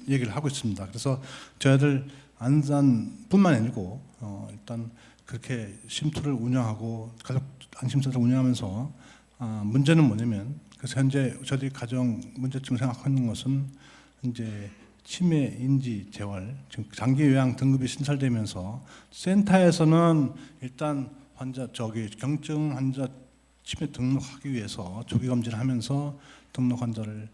얘기를 하고 있습니다. 그래서 저희들 안산뿐만 아니고 일단 그렇게 쉼터를 운영하고 가족 안심센터를 운영하면서 문제는 뭐냐면 그래서 현재 저희들이 가장 문제점 생각하는 것은 이제 치매 인지 재활 지금 장기 요양 등급이 신설되면서 센터에서는 일단 경증 환자 치매 등록하기 위해서 조기 검진을 하면서 등록 환자를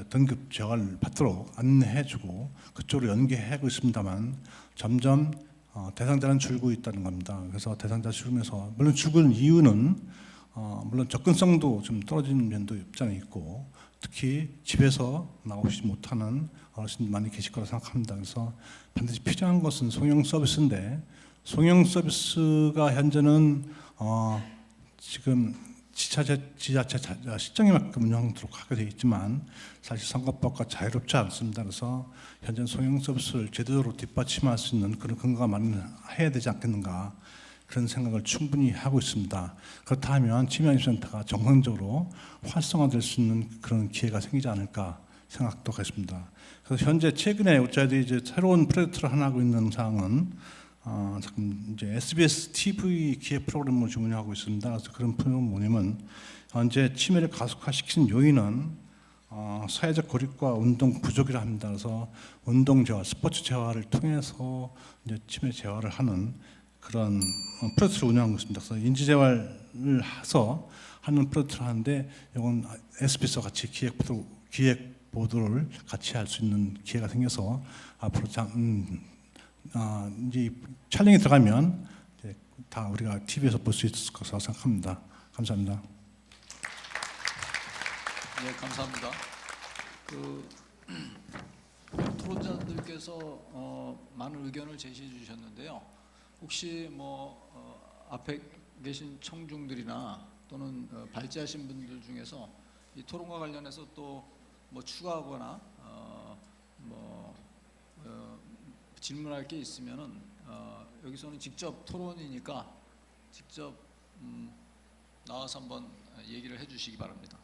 등급 재활을 받도록 안내해주고 그쪽으로 연계하고 있습니다만 점점 대상자는 줄고 있다는 겁니다. 그래서 대상자 줄면서 물론 줄는 이유는 물론 접근성도 좀 떨어지는 면도 없지 않아 있고 특히 집에서 나오지 못하는 어르신들 많이 계실 거라 생각합니다. 그래서 반드시 필요한 것은 송영 서비스인데 송영 서비스가 현재는 지금 지자체 시정에 맞게 운영하도록 하게 되어 있지만 사실 선거법과 자유롭지 않습니다. 그래서 현재 송영 서비스를 제대로 뒷받침할 수 있는 그런 근거가 마련해야 되지 않겠는가 그런 생각을 충분히 하고 있습니다. 그렇다면 치매 안심센터가 정상적으로 활성화될 수 있는 그런 기회가 생기지 않을까 생각도 하겠습니다. 그래서 현재 최근에 저희들이 이제 새로운 프로젝트를 하나 하고 있는 사항은 지금 이제 SBS TV 기획 프로그램을 지금 운영하고 있습니다. 그래서 그런 프로그램은 뭐냐면 현재 치매를 가속화시키는 요인은 사회적 고립과 운동 부족이라 합니다. 그래서 운동 재활, 스포츠 재활을 통해서 이제 치매 재활을 하는 그런 프로젝트를 운영하고 있습니다. 그래서 인지 재활을 해서 하는 프로젝트를 하는데 이건 SBS와 같이 기획 보도를 같이 할 수 있는 기회가 생겨서 앞으로 이제 촬영이 들어가면 이제 다 우리가 TV에서 볼 수 있을 것으로 생각합니다. 감사합니다. 네, 감사합니다. 토론자들께서 많은 의견을 제시해 주셨는데요. 혹시 앞에 계신 청중들이나 또는 발제하신 분들 중에서 이 토론과 관련해서 또 추가하거나 질문할 게 있으면은 여기서는 직접 토론이니까 직접 나와서 한번 얘기를 해주시기 바랍니다.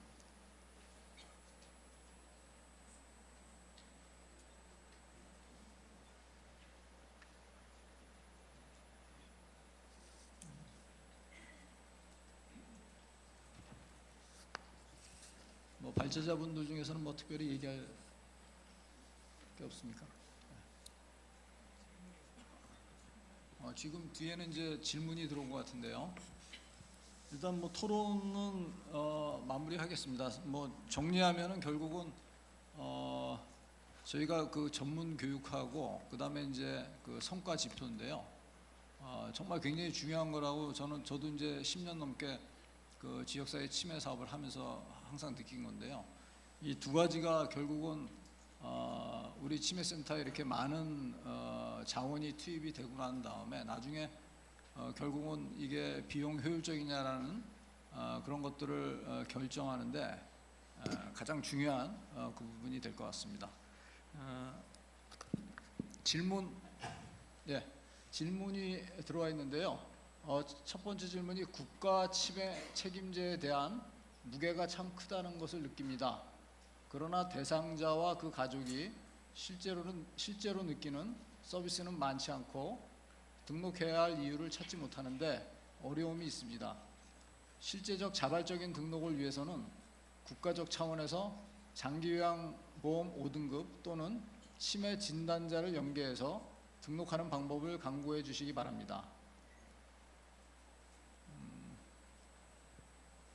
발제자분들 중에서는 특별히 얘기할 게 없습니까? 지금 뒤에는 이제 질문이 들어온 것 같은데요. 일단 토론은 마무리하겠습니다. 정리하면은 결국은 저희가 그 전문 교육하고 그다음에 이제 그 성과 지표인데요. 정말 굉장히 중요한 거라고 저도 이제 10년 넘게 그 지역사회 치매 사업을 하면서 항상 느낀 건데요. 이 두 가지가 결국은 우리 치매센터에 이렇게 많은 자원이 투입이 되고 난 다음에 나중에 결국은 이게 비용 효율적이냐라는 그런 것들을 결정하는데 가장 중요한 그 부분이 될 것 같습니다. 질문이 들어와 있는데요. 첫 번째 질문이 국가 치매 책임제에 대한 무게가 참 크다는 것을 느낍니다. 그러나 대상자와 그 가족이 실제로 느끼는 서비스는 많지 않고 등록해야 할 이유를 찾지 못하는데 어려움이 있습니다. 실제적 자발적인 등록을 위해서는 국가적 차원에서 장기요양보험 5등급 또는 치매 진단자를 연계해서 등록하는 방법을 강구해 주시기 바랍니다.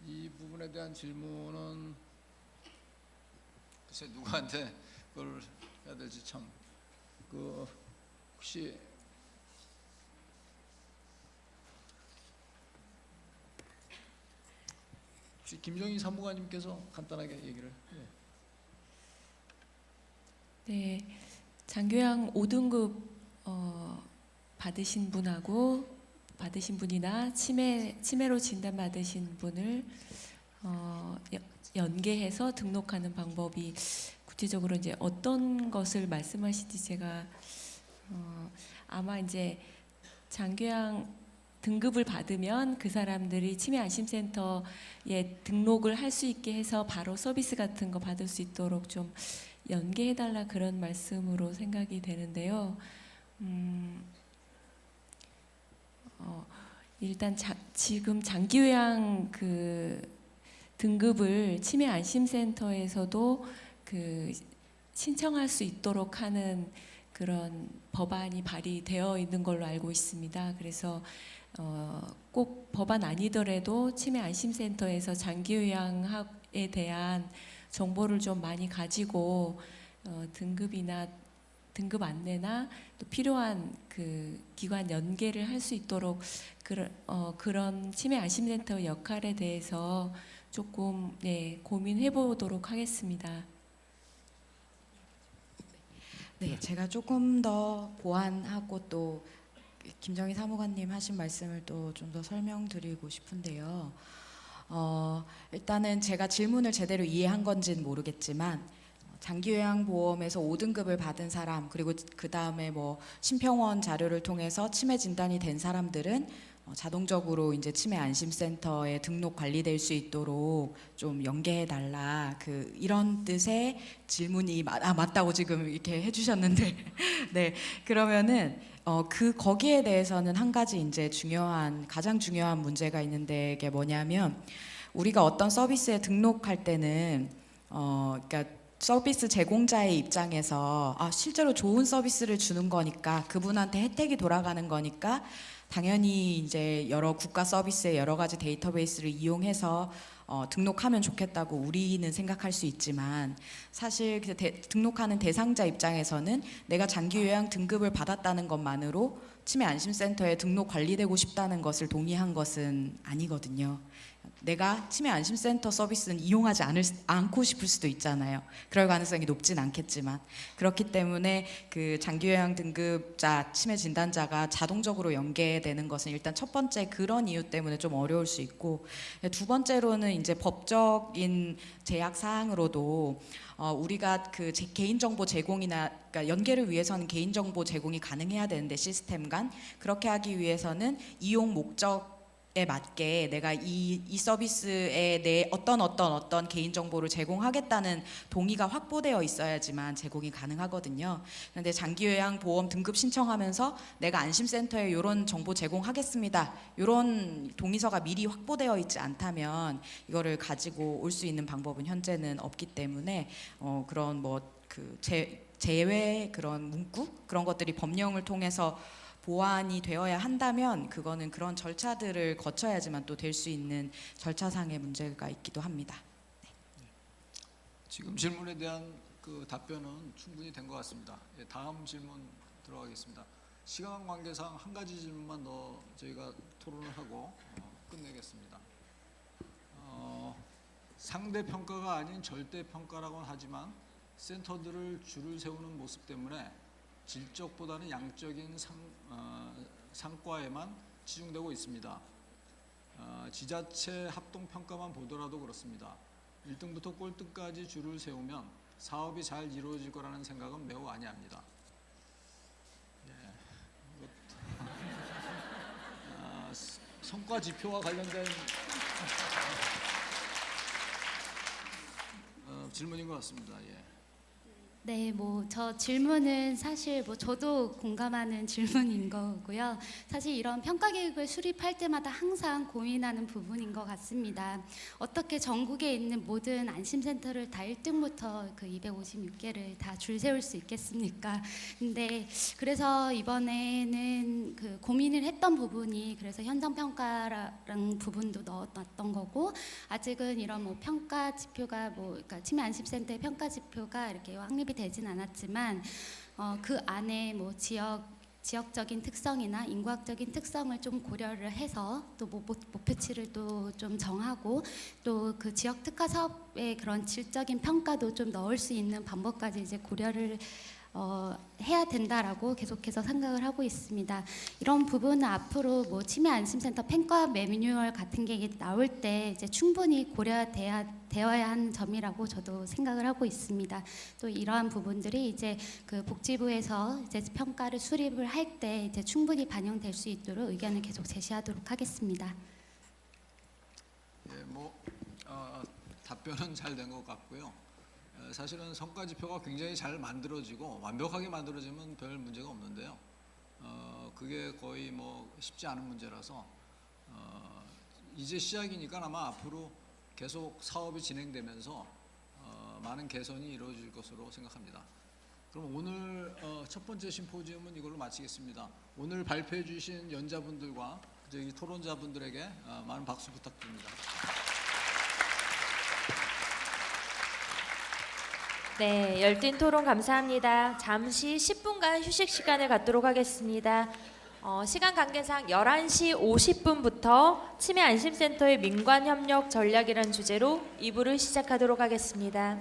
이 부분에 대한 질문은 글쎄 누구한테 그걸 해야 될지 참 혹시 김정희 사무관님께서 간단하게 얘기를. 네, 장교양 5등급 받으신 분하고 받으신 분이나 치매로 진단받으신 분을 연계해서 등록하는 방법이 구체적으로 이제 어떤 것을 말씀하시는지 제가 아마 이제 장교양 등급을 받으면 그 사람들이 치매 안심센터에 등록을 할 수 있게 해서 바로 서비스 같은 거 받을 수 있도록 좀 연계해달라 그런 말씀으로 생각이 되는데요. 일단 지금 장기요양 그 등급을 치매 안심센터에서도 그 신청할 수 있도록 하는 그런 법안이 발의되어 있는 걸로 알고 있습니다. 그래서 꼭 법안 아니더라도 치매 안심센터에서 장기요양에 대한 정보를 좀 많이 가지고 등급이나 등급 안내나 또 필요한 그 기관 연계를 할 수 있도록 그런 치매 안심센터 역할에 대해서 조금 고민해 보도록 하겠습니다. 네, 제가 조금 더 보완하고 또 김정희 사무관님 하신 말씀을 또 좀 더 설명드리고 싶은데요. 일단은 제가 질문을 제대로 이해한 건지는 모르겠지만 장기요양보험에서 5등급을 받은 사람 그리고 그 다음에 뭐 심평원 자료를 통해서 치매 진단이 된 사람들은 자동적으로 이제 치매 안심센터에 등록 관리될 수 있도록 좀 연계해 달라 이런 뜻의 질문이 맞다고 지금 이렇게 해주셨는데 네 그러면은 거기에 대해서는 한 가지 이제 가장 중요한 문제가 있는데 이게 뭐냐면 우리가 어떤 서비스에 등록할 때는 그러니까 서비스 제공자의 입장에서 실제로 좋은 서비스를 주는 거니까 그분한테 혜택이 돌아가는 거니까 당연히 이제 여러 국가 서비스의 여러 가지 데이터베이스를 이용해서 등록하면 좋겠다고 우리는 생각할 수 있지만 사실 등록하는 대상자 입장에서는 내가 장기요양 등급을 받았다는 것만으로 치매 안심센터에 등록 관리되고 싶다는 것을 동의한 것은 아니거든요. 내가 치매 안심센터 서비스는 이용하지 않고 싶을 수도 있잖아요. 그럴 가능성이 높진 않겠지만 그렇기 때문에 그 장기요양 등급자 치매 진단자가 자동적으로 연계되는 것은 일단 첫 번째 그런 이유 때문에 좀 어려울 수 있고 두 번째로는 이제 법적인 제약 사항으로도 우리가 그 개인정보 제공이나 그러니까 연계를 위해서는 개인정보 제공이 가능해야 되는데 시스템 간 그렇게 하기 위해서는 이용 목적에 맞게 내가 이 서비스에 내 어떤 개인정보를 제공하겠다는 동의가 확보되어 있어야지만 제공이 가능하거든요. 그런데 장기요양보험 등급 신청하면서 내가 안심센터에 이런 정보 제공하겠습니다. 이런 동의서가 미리 확보되어 있지 않다면 이거를 가지고 올 수 있는 방법은 현재는 없기 때문에 그런 제외 그런 문구 그런 것들이 법령을 통해서 보완이 되어야 한다면 그거는 그런 절차들을 거쳐야지만 또 될 수 있는 절차상의 문제가 있기도 합니다. 지금 질문에 대한 그 답변은 충분히 된 것 같습니다. 다음 질문 들어가겠습니다. 시간 관계상 한 가지 질문만 더 저희가 토론을 하고 끝내겠습니다. 상대 평가가 아닌 절대 평가라고는 하지만 센터들을 줄을 세우는 모습 때문에 질적보다는 양적인 상과에만 치중되고 있습니다. 지자체 합동 평가만 보더라도 그렇습니다. 1등부터 꼴등까지 줄을 세우면 사업이 잘 이루어질 거라는 생각은 매우 아니합니다. 성과 지표와 관련된 질문인 것 같습니다. 예. 네, 뭐 저 질문은 사실 뭐 저도 공감하는 질문인 거고요. 사실 이런 평가 계획을 수립할 때마다 항상 고민하는 부분인 것 같습니다. 어떻게 전국에 있는 모든 안심센터를 다 1등부터 그 256개를 다 줄 세울 수 있겠습니까? 근데 그래서 이번에는 그 고민을 했던 부분이 그래서 현장 평가랑 부분도 넣어놨던 거고, 아직은 이런 뭐 평가 지표가 뭐 그러니까 치매 안심센터의 평가 지표가 이렇게 확립이 되진 않았지만 그 안에 뭐 지역적인 특성이나 인구학적인 특성을 좀 고려를 해서 또 목표치를 또 좀 정하고 또 그 지역 특화 사업의 그런 질적인 평가도 좀 넣을 수 있는 방법까지 이제 고려를 해야 된다라고 계속해서 생각을 하고 있습니다. 이런 부분은 앞으로 뭐 치매 안심센터 평가 매뉴얼 같은 게 나올 때 이제 충분히 고려되어야 하는 점이라고 저도 생각을 하고 있습니다. 또 이러한 부분들이 이제 그 복지부에서 이제 평가를 수립을 할 때 이제 충분히 반영될 수 있도록 의견을 계속 제시하도록 하겠습니다. 예, 뭐 답변은 잘 된 것 같고요. 사실은 성과 지표가 굉장히 잘 만들어지고 완벽하게 만들어지면 별 문제가 없는데요. 그게 거의 뭐 쉽지 않은 문제라서 이제 시작이니까 아마 앞으로 계속 사업이 진행되면서 많은 개선이 이루어질 것으로 생각합니다. 그럼 오늘 첫 번째 심포지움은 이걸로 마치겠습니다. 오늘 발표해 주신 연자분들과 저기 토론자분들에게 많은 박수 부탁드립니다. 네, 열띤 토론 감사합니다. 잠시 10분간 휴식 시간을 갖도록 하겠습니다. 시간 관계상 11시 50분부터 치매 안심센터의 민관 협력 전략이라는 주제로 2부를 시작하도록 하겠습니다.